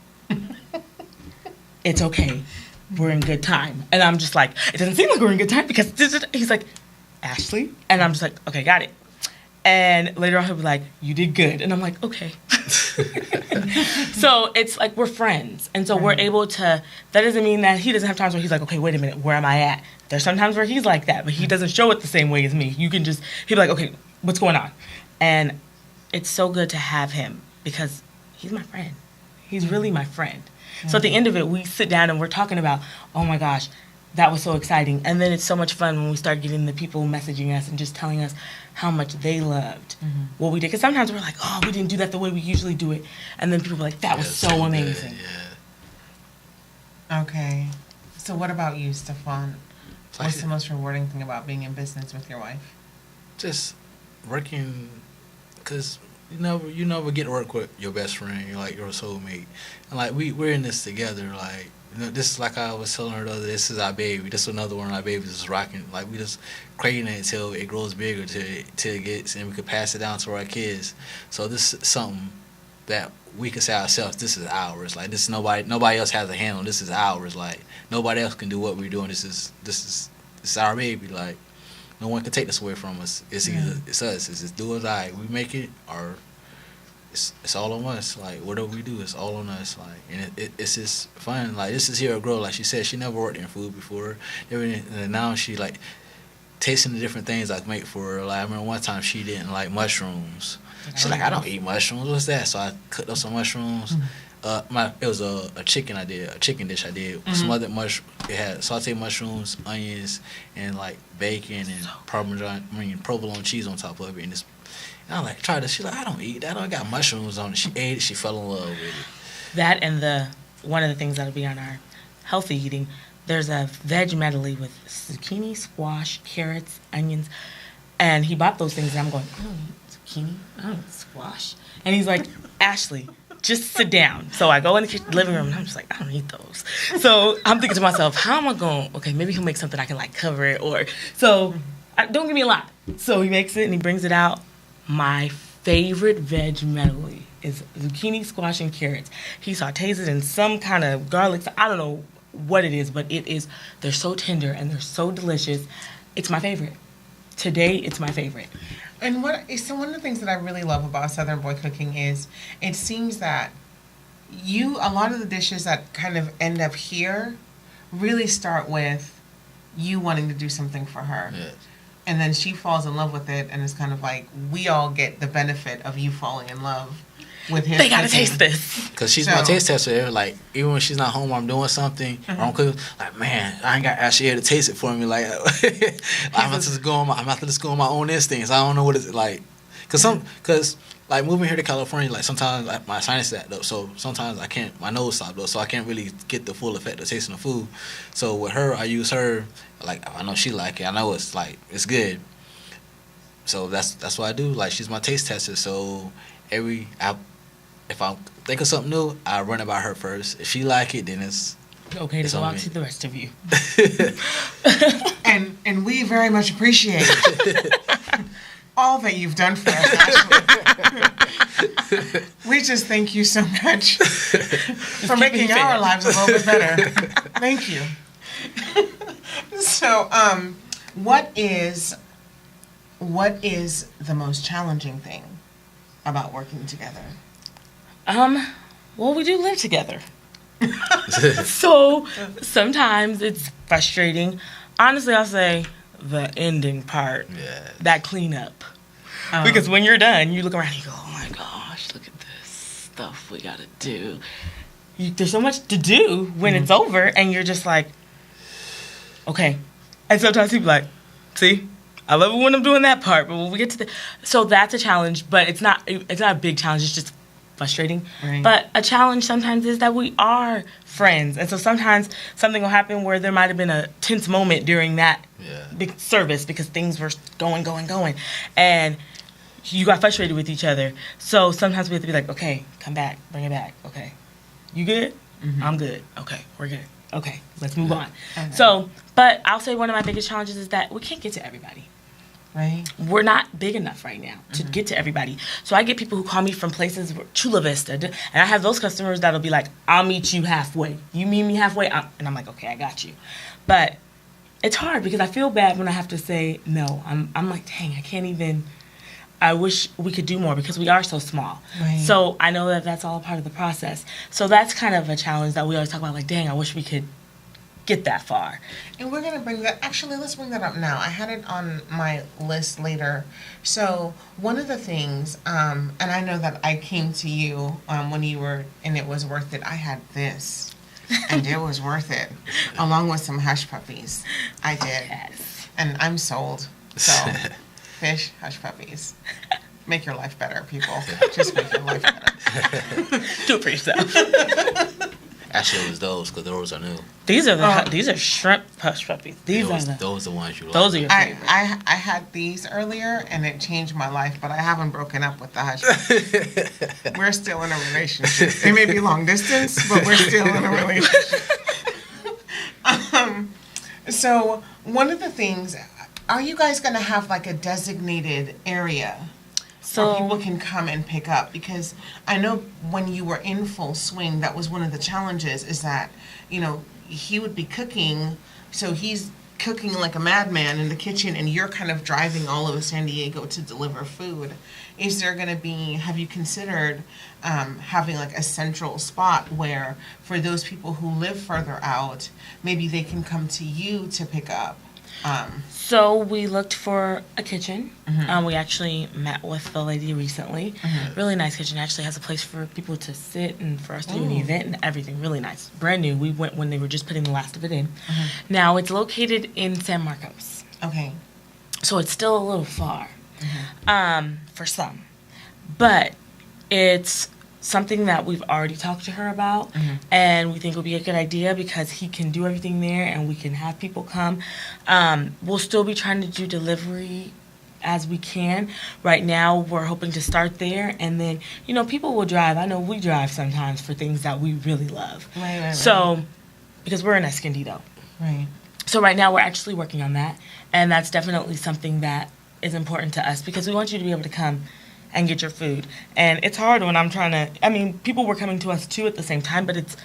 it's okay. We're in good time. And I'm just like, it doesn't seem like we're in good time, because he's like, Ashley? And I'm just like, okay, got it. And later on he'll be like, you did good. And I'm like, okay. So it's like we're friends. And so we're able to, that doesn't mean that he doesn't have times where he's like, okay, wait a minute, where am I at? There's some times where he's like that, but he doesn't show it the same way as me. He'll be like, okay, what's going on? And it's so good to have him because he's my friend. He's really my friend. So at the end of it, we sit down and we're talking about, oh my gosh, that was so exciting. And then it's so much fun when we start getting the people messaging us and just telling us how much they loved what we did. Because sometimes we're like, oh, we didn't do that the way we usually do it. And then people are like, that was so amazing. Yeah. Okay. So what about you, Stephon? What's the most rewarding thing about being in business with your wife? Just working, because you never get to work with your best friend, you're like your soulmate. And like we're in this together, like, this is like I was telling her the other day, this is our baby. This is another one of our babies is rocking. Like, we just creating it until it grows bigger, till it gets, and we could pass it down to our kids. So this is something that we can say ourselves, this is ours. Like, this is nobody else has a handle. This is ours. Like, nobody else can do what we're doing. This is our baby. Like, no one can take this away from us. It's either it's us. It's just do or die. We make it, or it's all on us. Like, whatever we do, it's all on us. Like, and it's just fun. Like, this is here a girl. Like she said, she never worked in food before. And now she like tasting the different things I make for her. Like, I remember one time she didn't like mushrooms. She's like, I don't eat mushrooms. What's that? So I cooked up some mushrooms. It was a chicken dish I did. Smothered it had sauteed mushrooms, onions, and like bacon and provolone cheese on top of it. And I like tried it. She's like, I don't eat that. I got mushrooms on it. She ate it. She fell in love with it. That and one of the things that'll be on our healthy eating. There's a veg medley with zucchini, squash, carrots, onions, and he bought those things. And I'm going, I don't eat zucchini. I don't eat squash. And he's like, Ashley, just sit down. So I go in the living room, and I'm just like, I don't eat those. So I'm thinking to myself, how am I going? Okay, maybe he'll make something I can like cover it, or so. Don't give me a lot. So he makes it and he brings it out. My favorite veg medley is zucchini, squash, and carrots. He sautés it in some kind of garlic. I don't know what it is, but they're so tender and they're so delicious. It's my favorite. Today, it's my favorite. And one of the things that I really love about Southern Boy Cooking is it seems that a lot of the dishes that kind of end up here really start with you wanting to do something for her. Yes. And then she falls in love with it, and it's kind of like we all get the benefit of you falling in love with his They gotta cooking. taste this. Cause she's my taste tester. Like, even when she's not home, I'm doing something, or I'm cooking. Like, man, I ain't got Ashley here to taste it for me. Like, I'm about to just go on my own instincts. I don't know what it's like. Cause like moving here to California, like sometimes like, my sinus is act up, so sometimes I can't. My nose stopped up, so I can't really get the full effect of tasting the food. So with her, I use her. Like, I know she like it. I know it's good. So that's what I do. Like, she's my taste tester. So if I think of something new, I run it by her first. If she like it, then it's okay to go out to the rest of you. and we very much appreciate all that you've done for us, Ashley. We just thank you so much for making our lives a little bit better. Thank you. So, what is the most challenging thing about working together? Well, we do live together. So sometimes it's frustrating. Honestly, I'll say the ending part, that cleanup. Because when you're done, you look around and you go, oh my gosh, look at this stuff we gotta do. There's so much to do when it's over, and you're just like, okay. And sometimes people are like, see, I love it when I'm doing that part, but when we get to so that's a challenge, but it's not a big challenge, it's just frustrating. Right. But a challenge sometimes is that we are friends, and so sometimes something will happen where there might have been a tense moment during that big service because things were going, and you got frustrated with each other. So sometimes we have to be like, okay, come back, bring it back. Okay, you good? Mm-hmm. I'm good. Okay, we're good. Okay, let's move on. Okay. So, but I'll say one of my biggest challenges is that we can't get to everybody. Right. We're not big enough right now to get to everybody. So I get people who call me from places, Chula Vista, and I have those customers that'll be like, I'll meet you halfway. You meet me halfway? And I'm like, okay, I got you. But it's hard because I feel bad when I have to say no. I'm like, dang, I can't even. I wish we could do more because we are so small. Right. So I know that that's all a part of the process. So that's kind of a challenge that we always talk about, like, dang, I wish we could get that far. And we're going to bring that, actually, let's bring that up now. I had it on my list later. So one of the things, and I know that I came to you when you were, and it was worth it. I had this, and it was worth it, along with some hush puppies. I did. Yes. And I'm sold. So, fish, hush puppies. Make your life better, people. Just make your life better. Do it for yourself. Actually, it was those because those are new. These are shrimp hush puppies. Those are the ones you like. Those are your favorite. I had these earlier and it changed my life, but I haven't broken up with the hush puppies. We're still in a relationship. It may be long distance, but we're still in a relationship. So one of the things, are you guys going to have like a designated area where people can come and pick up? Because I know when you were in full swing, that was one of the challenges, is that, you know, he would be cooking, so he's cooking like a madman in the kitchen, and you're kind of driving all over San Diego to deliver food. Is there going to be, have you considered having like a central spot where for those people who live further out, maybe they can come to you to pick up? So we looked for a kitchen. We actually met with the lady recently. Really nice kitchen. Actually has a place for people to sit and for us to do an event and everything. Really nice. Brand new. We went when they were just putting the last of it in. Now it's located in San Marcos. Okay. So it's still a little far for some. But it's something that we've already talked to her about, and we think will be a good idea because he can do everything there and we can have people come. We'll still be trying to do delivery as we can. Right now, we're hoping to start there, and then, you know, people will drive. I know we drive sometimes for things that we really love. Right. So, because we're in Escondido. Right. So right now, we're actually working on that, and that's definitely something that is important to us because we want you to be able to come and get your food. And it's hard when I'm trying to, I mean, people were coming to us too at the same time, but it's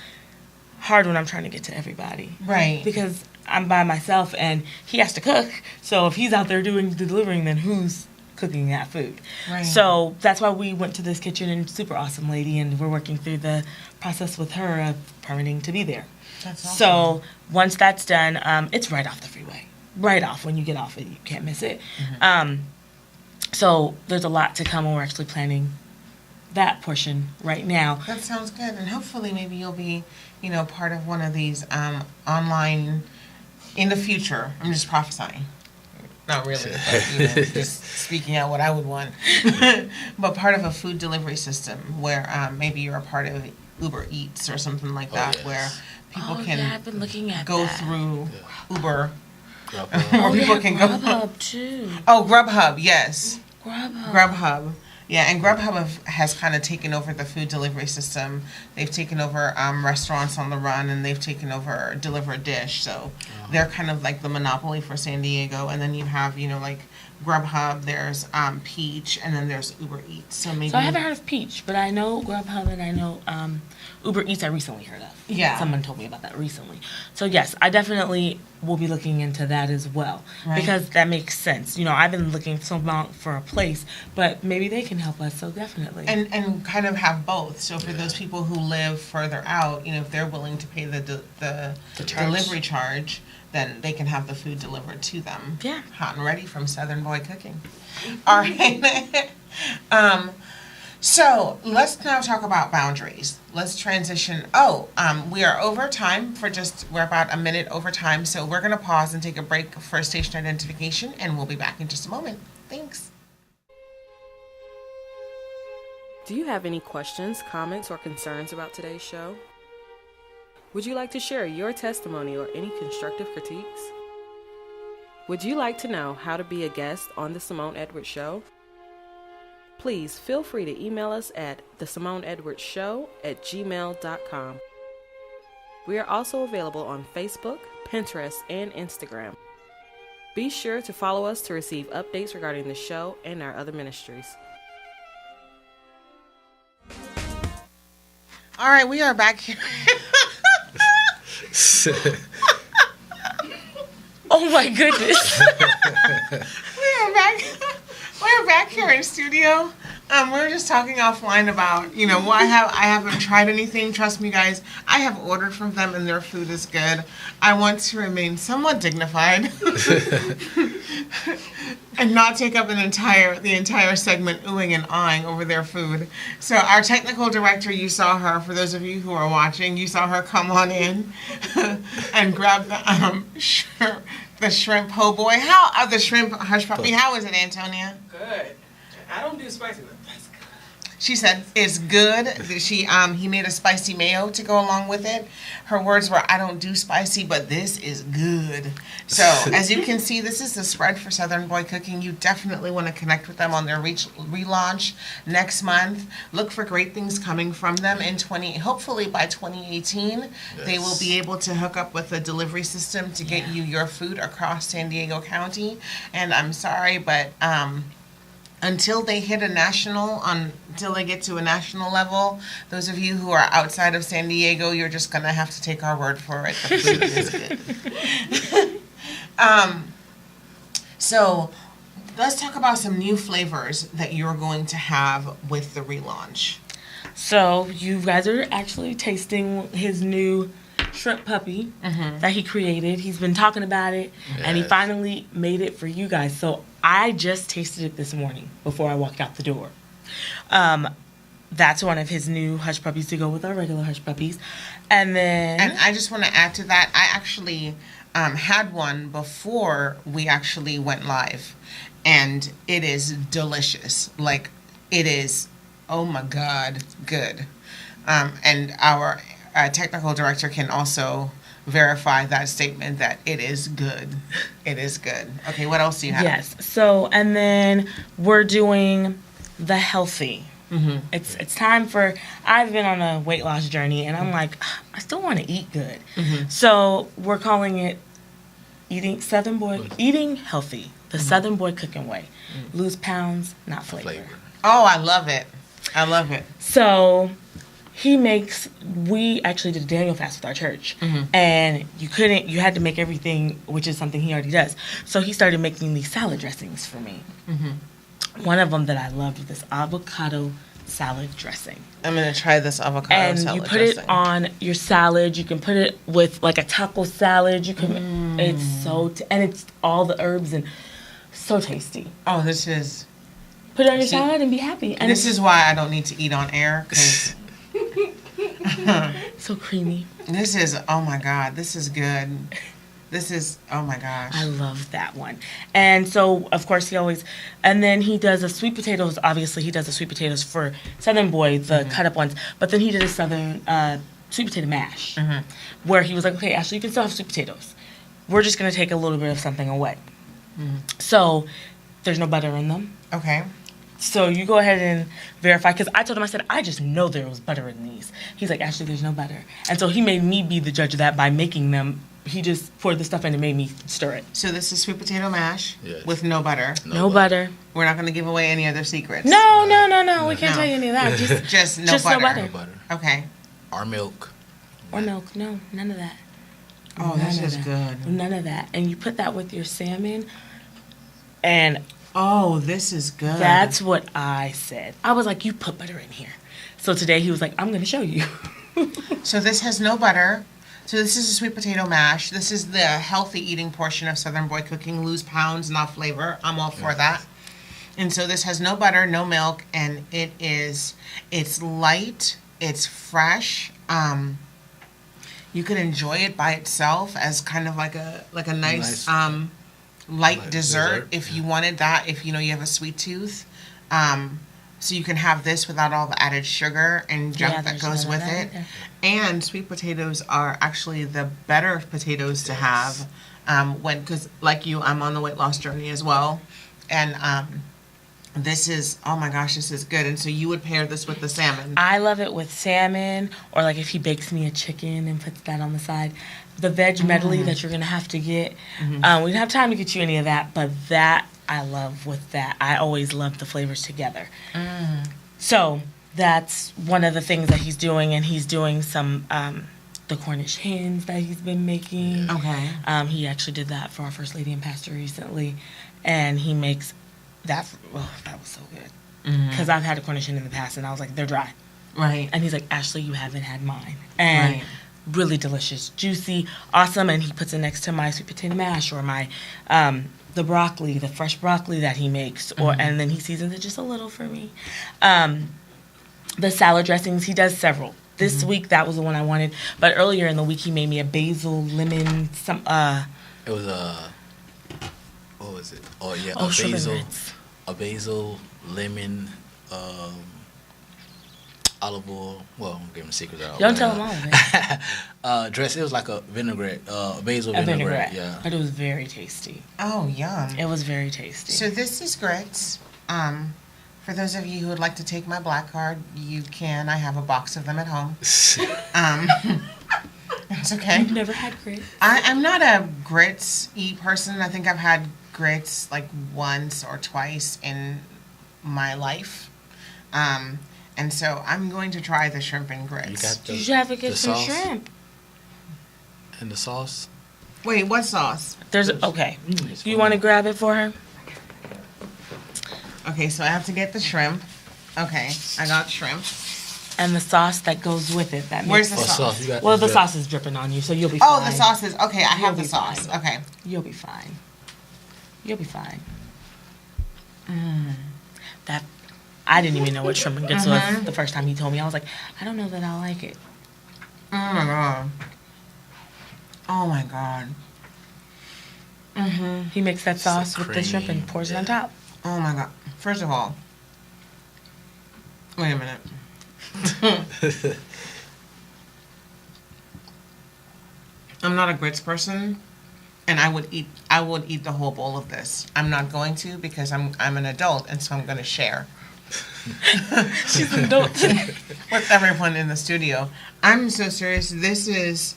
hard when I'm trying to get to everybody. Right. Because I'm by myself and he has to cook. So if he's out there doing the delivering, then who's cooking that food? Right. So that's why we went to this kitchen, and super awesome lady, and we're working through the process with her of permitting to be there. That's awesome. So once that's done, it's right off the freeway. Right off. When you get off it, you can't miss it. So there's a lot to come, and we're actually planning that portion right now. That sounds good, and hopefully maybe you'll be, you know, part of one of these online in the future. I'm just prophesying. Not really, but, you know, just speaking out what I would want. But part of a food delivery system where maybe you're a part of Uber Eats or something like that, where people can I've been looking at go that. through Uber. Where people can go. Grubhub too. Oh, Grubhub, yes. Grubhub. Yeah, and Grubhub has kind of taken over the food delivery system. They've taken over restaurants on the run, and they've taken over Deliver a Dish. So they're kind of like the monopoly for San Diego. And then you have, you know, like Grubhub, there's Peach, and then there's Uber Eats. So maybe. So I haven't heard of Peach, but I know Grubhub and I know Uber Eats I recently heard of. Yeah. Someone told me about that recently. So yes, I definitely will be looking into that as well. Right. Because that makes sense. You know, I've been looking so long for a place, but maybe they can help us, so definitely. And kind of have both. So for those people who live further out, you know, if they're willing to pay the delivery charge, then they can have the food delivered to them. Yeah. Hot and ready from Southern Boy Cooking. All right. So let's now talk about boundaries. Let's transition. We are over time we're about a minute over time. So we're going to pause and take a break for station identification, and we'll be back in just a moment. Thanks. Do you have any questions, comments, or concerns about today's show? Would you like to share your testimony or any constructive critiques? Would you like to know how to be a guest on The Simone Edwards Show? Please feel free to email us at thesimoneedwardsshow@gmail.com. We are also available on Facebook, Pinterest, and Instagram. Be sure to follow us to receive updates regarding the show and our other ministries. All right, we are back here. Oh my goodness. We're back here in studio. We were just talking offline about, you know, I haven't tried anything. Trust me, guys. I have ordered from them, and their food is good. I want to remain somewhat dignified and not take up the entire segment oohing and ahhing over their food. So our technical director, you saw her. For those of you who are watching, you saw her come on in and grab the shrimp po' boy. The shrimp hush puppy. How is it, Antonia? Good. I don't do spicy, but that's good. She said it's good. He made a spicy mayo to go along with it. Her words were, "I don't do spicy, but this is good." So as you can see, this is the spread for Southern Boy Cooking. You definitely want to connect with them on their relaunch next month. Look for great things coming from them hopefully by 2018. Yes. They will be able to hook up with a delivery system to get you your food across San Diego County. And I'm sorry, but until they hit until they get to a national level, those of you who are outside of San Diego, you're just gonna have to take our word for it. The food is good. So let's talk about some new flavors that you're going to have with the relaunch. So you guys are actually tasting his new shrimp puppy that he created. He's been talking about it, and he finally made it for you guys. So I just tasted it this morning before I walked out the door. That's one of his new hush puppies to go with our regular hush puppies. And then... And I just want to add to that, I actually had one before we actually went live, and it is delicious. Like, it is, oh my God, good. And our technical director can also verify that statement that it is good. It is good. Okay, what else do you have? Yes. So, and then we're doing the healthy. It's time for, I've been on a weight loss journey, and I'm like, I still want to eat good. So we're calling it eating healthy, the Southern Boy cooking way. Lose pounds, not flavor. Oh, I love it. I love it. So we actually did a Daniel fast with our church, and you had to make everything, which is something he already does. So he started making these salad dressings for me. One of them that I loved was this avocado salad dressing. I'm going to try this avocado salad dressing. And you put it on your salad. You can put it with like a taco salad. You can. It's so, and it's all the herbs and so tasty. Oh, this is. Put it on your salad and be happy. And this is why I don't need to eat on air, because so creamy. This is, oh my God, this is good. This is, oh my gosh. I love that one. And so, of course, and then he does the sweet potatoes. Obviously, he does the sweet potatoes for Southern Boy, the cut up ones. But then he did a Southern sweet potato mash, where he was like, okay, Ashley, you can still have sweet potatoes. We're just going to take a little bit of something away. So, there's no butter in them. Okay. So you go ahead and verify, because I told him, I said, I just know there was butter in these. He's like, Ashley, there's no butter. And so he made me be the judge of that by making them. He just poured the stuff in and made me stir it. So this is sweet potato mash with no butter. No butter. We're not going to give away any other secrets. No. We can't tell you any of that. Just no butter. No butter. Okay. Or milk. Or milk. No, none of that. Oh, this is good. None of that. And you put that with your salmon, and oh, this is good. That's what I said. I was like, you put butter in here. So today he was like, I'm going to show you. So this has no butter. So this is a sweet potato mash. This is the healthy eating portion of Southern Boy Cooking. Lose pounds, not flavor. I'm all for that. And so this has no butter, no milk, and it's light, it's fresh. You could enjoy it by itself as kind of like a nice light dessert if you wanted that, if you have a sweet tooth. So you can have this without all the added sugar and junk that goes with it. And sweet potatoes are actually the better potatoes to have because like you, I'm on the weight loss journey as well. And this is, oh my gosh, this is good. And so you would pair this with the salmon. I love it with salmon, or like if he bakes me a chicken and puts that on the side. The veg medley that you're going to have to get. We don't have time to get you any of that, but that I love with that. I always love the flavors together. So that's one of the things that he's doing, and he's doing some the Cornish hens that he's been making. Okay. He actually did that for our First Lady and Pastor recently, and he makes that. Oh, that was so good. Because I've had a Cornish hen in the past, and I was like, they're dry. Right. And he's like, Ashley, you haven't had mine. And really delicious, juicy, awesome. And he puts it next to my sweet potato mash or my the broccoli, the fresh broccoli that he makes, and then he seasons it just a little for me. The salad dressings, he does several. This week, that was the one I wanted. But earlier in the week, he made me a basil, lemon, It was what was it? Oh yeah, a basil, lemon, olive oil. Well, I'm giving secrets out. Don't tell them all of it. Dress. It was like a vinaigrette, basil vinaigrette. Yeah. But it was very tasty. Oh, yum. It was very tasty. So this is grits. For those of you who would like to take my black card, you can. I have a box of them at home. It's okay. You've never had grits? I'm not a grits-y person. I think I've had grits like once or twice in my life. And so I'm going to try the shrimp and grits. You got the, You should have to get the some sauce shrimp. and the sauce. Wait, what sauce? There's okay. You want to grab it for her? Okay, so I have to get the shrimp. Okay, I got shrimp. And the sauce that goes with it. That Where's makes the sauce? You got, Well, you the got- sauce is dripping on you, so you'll be fine. Oh, the sauce is okay. I You'll have the be sauce. fine. Okay. You'll be fine. You'll be fine. That I didn't even know what shrimp and grits was the first time he told me. I was like, I don't know that I like it. Oh my god. Oh my god. He makes that sauce with the shrimp and cream, pours it on yeah. top. Oh my god. First of all, wait a minute. I'm not a grits person, and I would eat the whole bowl of this. I'm not going to because I'm an adult, and so I'm going to share She's an adult. with everyone in the studio. I'm so serious.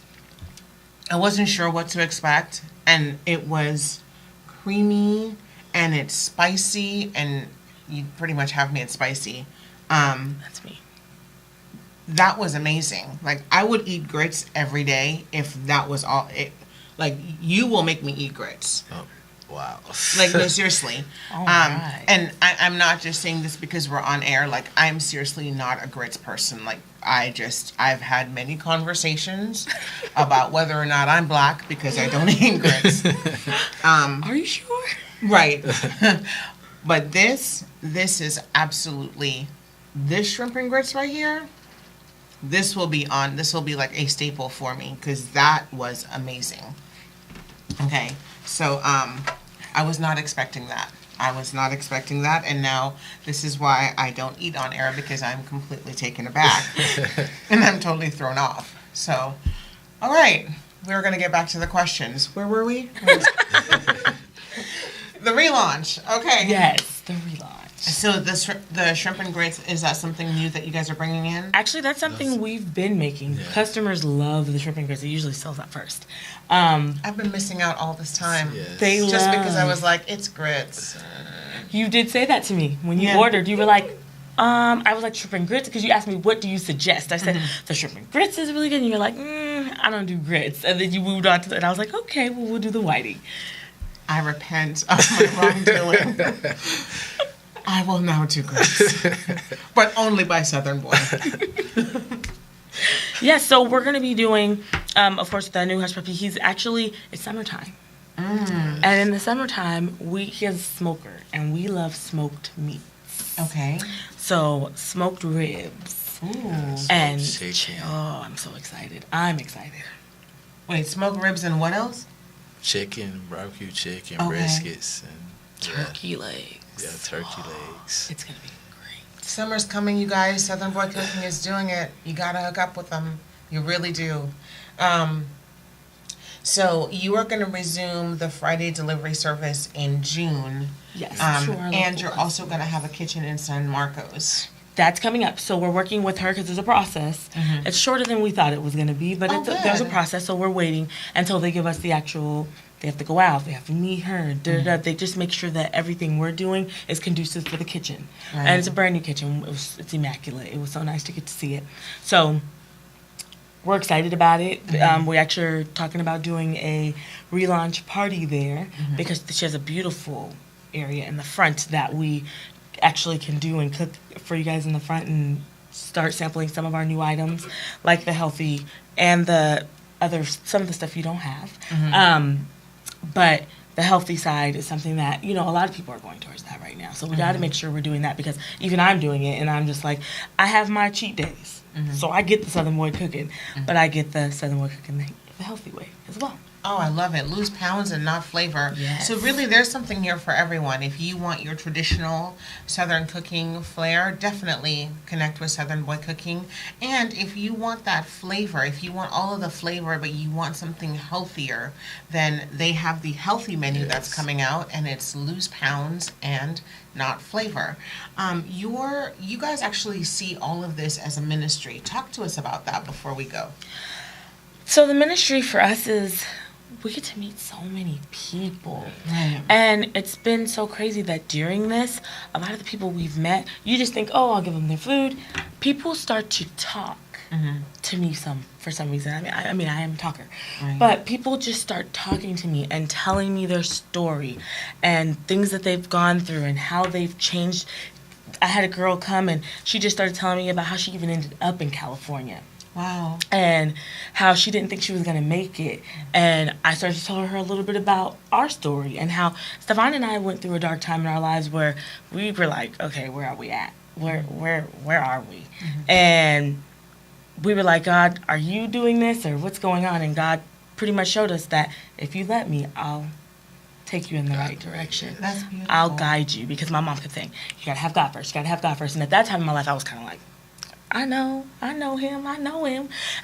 I wasn't sure what to expect, and it was creamy, and it's spicy, and you pretty much have me at spicy. That's me. That was amazing. Like, I would eat grits every day if that was all it. Like, you will make me eat grits. Oh, wow. Like, no, seriously. All right. And I'm not just saying this because we're on air. Like, I'm seriously not a grits person. Like, I've had many conversations about whether or not I'm black because I don't eat grits. Are you sure? Right. But this is absolutely, this shrimp and grits right here, this will be like a staple for me because that was amazing. Okay, so I was not expecting that. And now this is why I don't eat on air, because I'm completely taken aback and I'm totally thrown off. So, all right, we're going to get back to the questions. Where were we? The relaunch. Okay. Yes, the relaunch. So the shrimp and grits, is that something new that you guys are bringing in? Actually, that's something we've been making. Yeah. Customers love the shrimp and grits. It usually sells out first. I've been missing out all this time. Yes. They Just love. because I was like, it's grits. You did say that to me when you Yeah. ordered. You were like, I was like, shrimp and grits, because you asked me, what do you suggest? I said, the shrimp and grits is really good. And you're like, I don't do grits. And then you moved on to that. And I was like, okay, well, we'll do the whiting. I repent of my wrongdoing. I will now do grits. But only by Southern Boy. Yeah, so we're going to be doing, of course, the new hush puppy. It's summertime. And in the summertime, he has a smoker, and we love smoked meat. Okay. So, smoked ribs. Ooh. And chicken. oh, I'm so excited. I'm excited. Wait, smoked ribs and what else? Chicken, barbecue chicken, Okay. briskets, and Turkey legs. Yeah, turkey legs. It's going to be great. Summer's coming, you guys. Southern Boy Cooking is doing it. You gotta hook up with them. You really do. So you are gonna resume the Friday delivery service in June. Yes. And you're also gonna have a kitchen in San Marcos. That's coming up. So we're working with her because there's a process. It's shorter than we thought it was going to be, but Oh, there's a good. process. So we're waiting until they give us the actual. They have to go out. They have to meet her. They just make sure that everything we're doing is conducive for the kitchen. Right. And it's a brand new kitchen. It's immaculate. It was so nice to get to see it. So we're excited about it. We actually are talking about doing a relaunch party there because she has a beautiful area in the front that we actually can do and cook for you guys in the front and start sampling some of our new items, like the healthy and some of the stuff you don't have. But the healthy side is something that, a lot of people are going towards that right now. So we got to make sure we're doing that, because even I'm doing it and I'm just like, I have my cheat days. So I get the Southern Boy cooking, but I get the Southern Boy cooking the healthy way as well. Oh, I love it. Lose pounds and not flavor. Yes. So really, there's something here for everyone. If you want your traditional Southern cooking flair, definitely connect with Southern Boy Cooking. And if you want that flavor, if you want all of the flavor, but you want something healthier, then they have the healthy menu that's coming out, and it's lose pounds and not flavor. You guys actually see all of this as a ministry. Talk to us about that before we go. So the ministry for us is we get to meet so many people. Right. And it's been so crazy that during this, a lot of the people we've met, you just think, oh, I'll give them their food. People start to talk to me for some reason. I mean, I am a talker. Right. But people just start talking to me and telling me their story and things that they've gone through and how they've changed. I had a girl come and she just started telling me about how she even ended up in California. Wow. And how she didn't think she was going to make it. And I started to tell her a little bit about our story and how Stephon and I went through a dark time in our lives where we were like, okay, where are we at? Where are we? And we were like, God, are you doing this or what's going on? And God pretty much showed us that if you let me, I'll take you in the right direction. That's beautiful. I'll guide you, because my mom kept saying, you got to have God first, you got to have God first. And at that time in my life, I was kind of like, I know him. And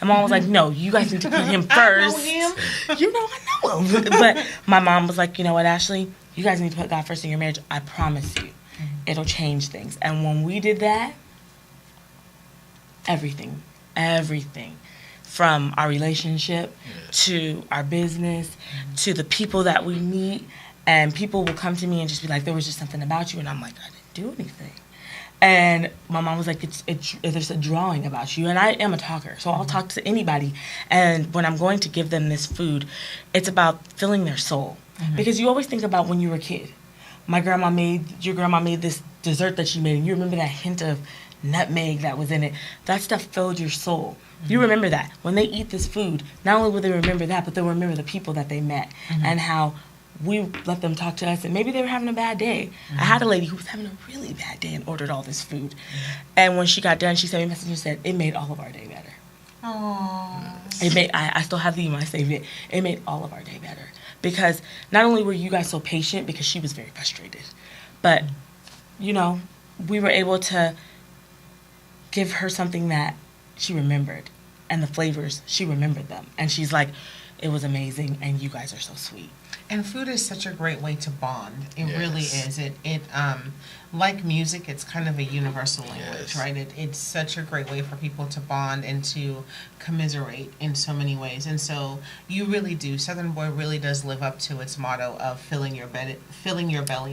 mom was like, no, you guys need to put him first. I know him. You know, I know him. But my mom was like, you know what, Ashley, you guys need to put God first in your marriage. I promise you, it'll change things. And when we did that, everything, from our relationship to our business to the people that we meet, and people will come to me and just be like, there was just something about you. And I'm like, I didn't do anything. And my mom was like, there's a drawing about you. And I am a talker, so I'll talk to anybody. And when I'm going to give them this food, it's about filling their soul. Because you always think about when you were a kid. Your grandma made this dessert that she made, and you remember that hint of nutmeg that was in it. That stuff filled your soul. You remember that. When they eat this food, not only will they remember that, but they'll remember the people that they met and how we let them talk to us, and maybe they were having a bad day. I had a lady who was having a really bad day and ordered all this food. And when she got done, she sent me a message and said, it made all of our day better. Aww. I still have the email, I saved it. It made all of our day better. Because not only were you guys so patient, because she was very frustrated, but, you know, we were able to give her something that she remembered. And the flavors, she remembered them. And she's like, it was amazing, and you guys are so sweet. And food is such a great way to bond. It Yes. really is. It like music, it's kind of a universal language, Yes. right? It's such a great way for people to bond and to commiserate in so many ways. And so you really do. Southern Boy really does live up to its motto of filling your belly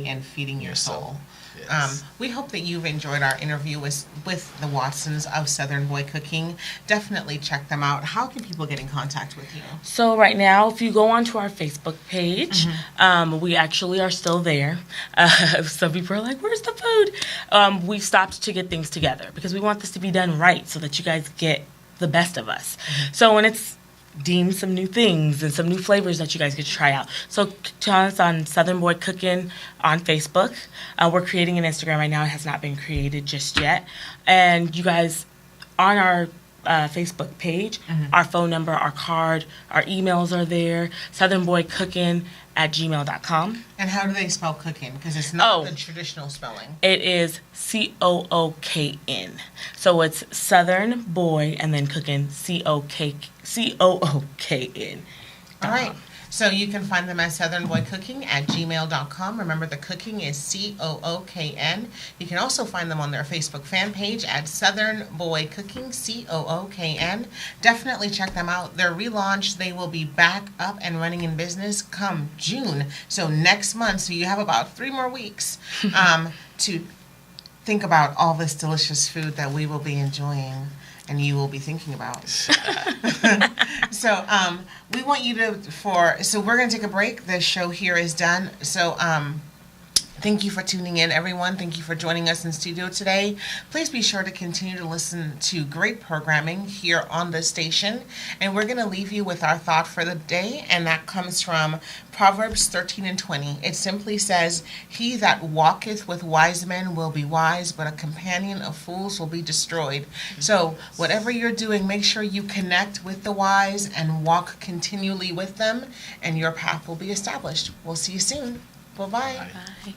and feeding your soul. Yes. We hope that you've enjoyed our interview with the Watsons of Southern Boy Cooking. Definitely check them out. How can people get in contact with you? So right now, if you go onto our Facebook page, we actually are still there. Some people are like, where's the food? We stopped to get things together because we want this to be done right so that you guys get the best of us. So when it's deemed some new things and some new flavors that you guys get to try out. So tell us on Southern Boy Cooking on Facebook. We're creating an Instagram right now. It has not been created just yet. And you guys, on our Facebook page, our phone number, our card, our emails are there. southernboycooking@gmail.com. And how do they spell cooking? Because it's not the traditional spelling. It is COOKN. So it's Southern Boy and then cooking COOKN. All right. So you can find them at southernboycooking@gmail.com. Remember, the cooking is COOKN. You can also find them on their Facebook fan page at Southern Boy Cooking, COOKN. Definitely check them out. They're relaunched. They will be back up and running in business come June. So next month. So you have about 3 more weeks to think about all this delicious food that we will be enjoying and you will be thinking about. So we want you so we're going to take a break. The show here is done. So thank you for tuning in, everyone. Thank you for joining us in studio today. Please be sure to continue to listen to great programming here on the station. And we're going to leave you with our thought for the day, and that comes from Proverbs 13:20. It simply says, "He that walketh with wise men will be wise, but a companion of fools will be destroyed." So whatever you're doing, make sure you connect with the wise and walk continually with them, and your path will be established. We'll see you soon. Bye-bye. Bye.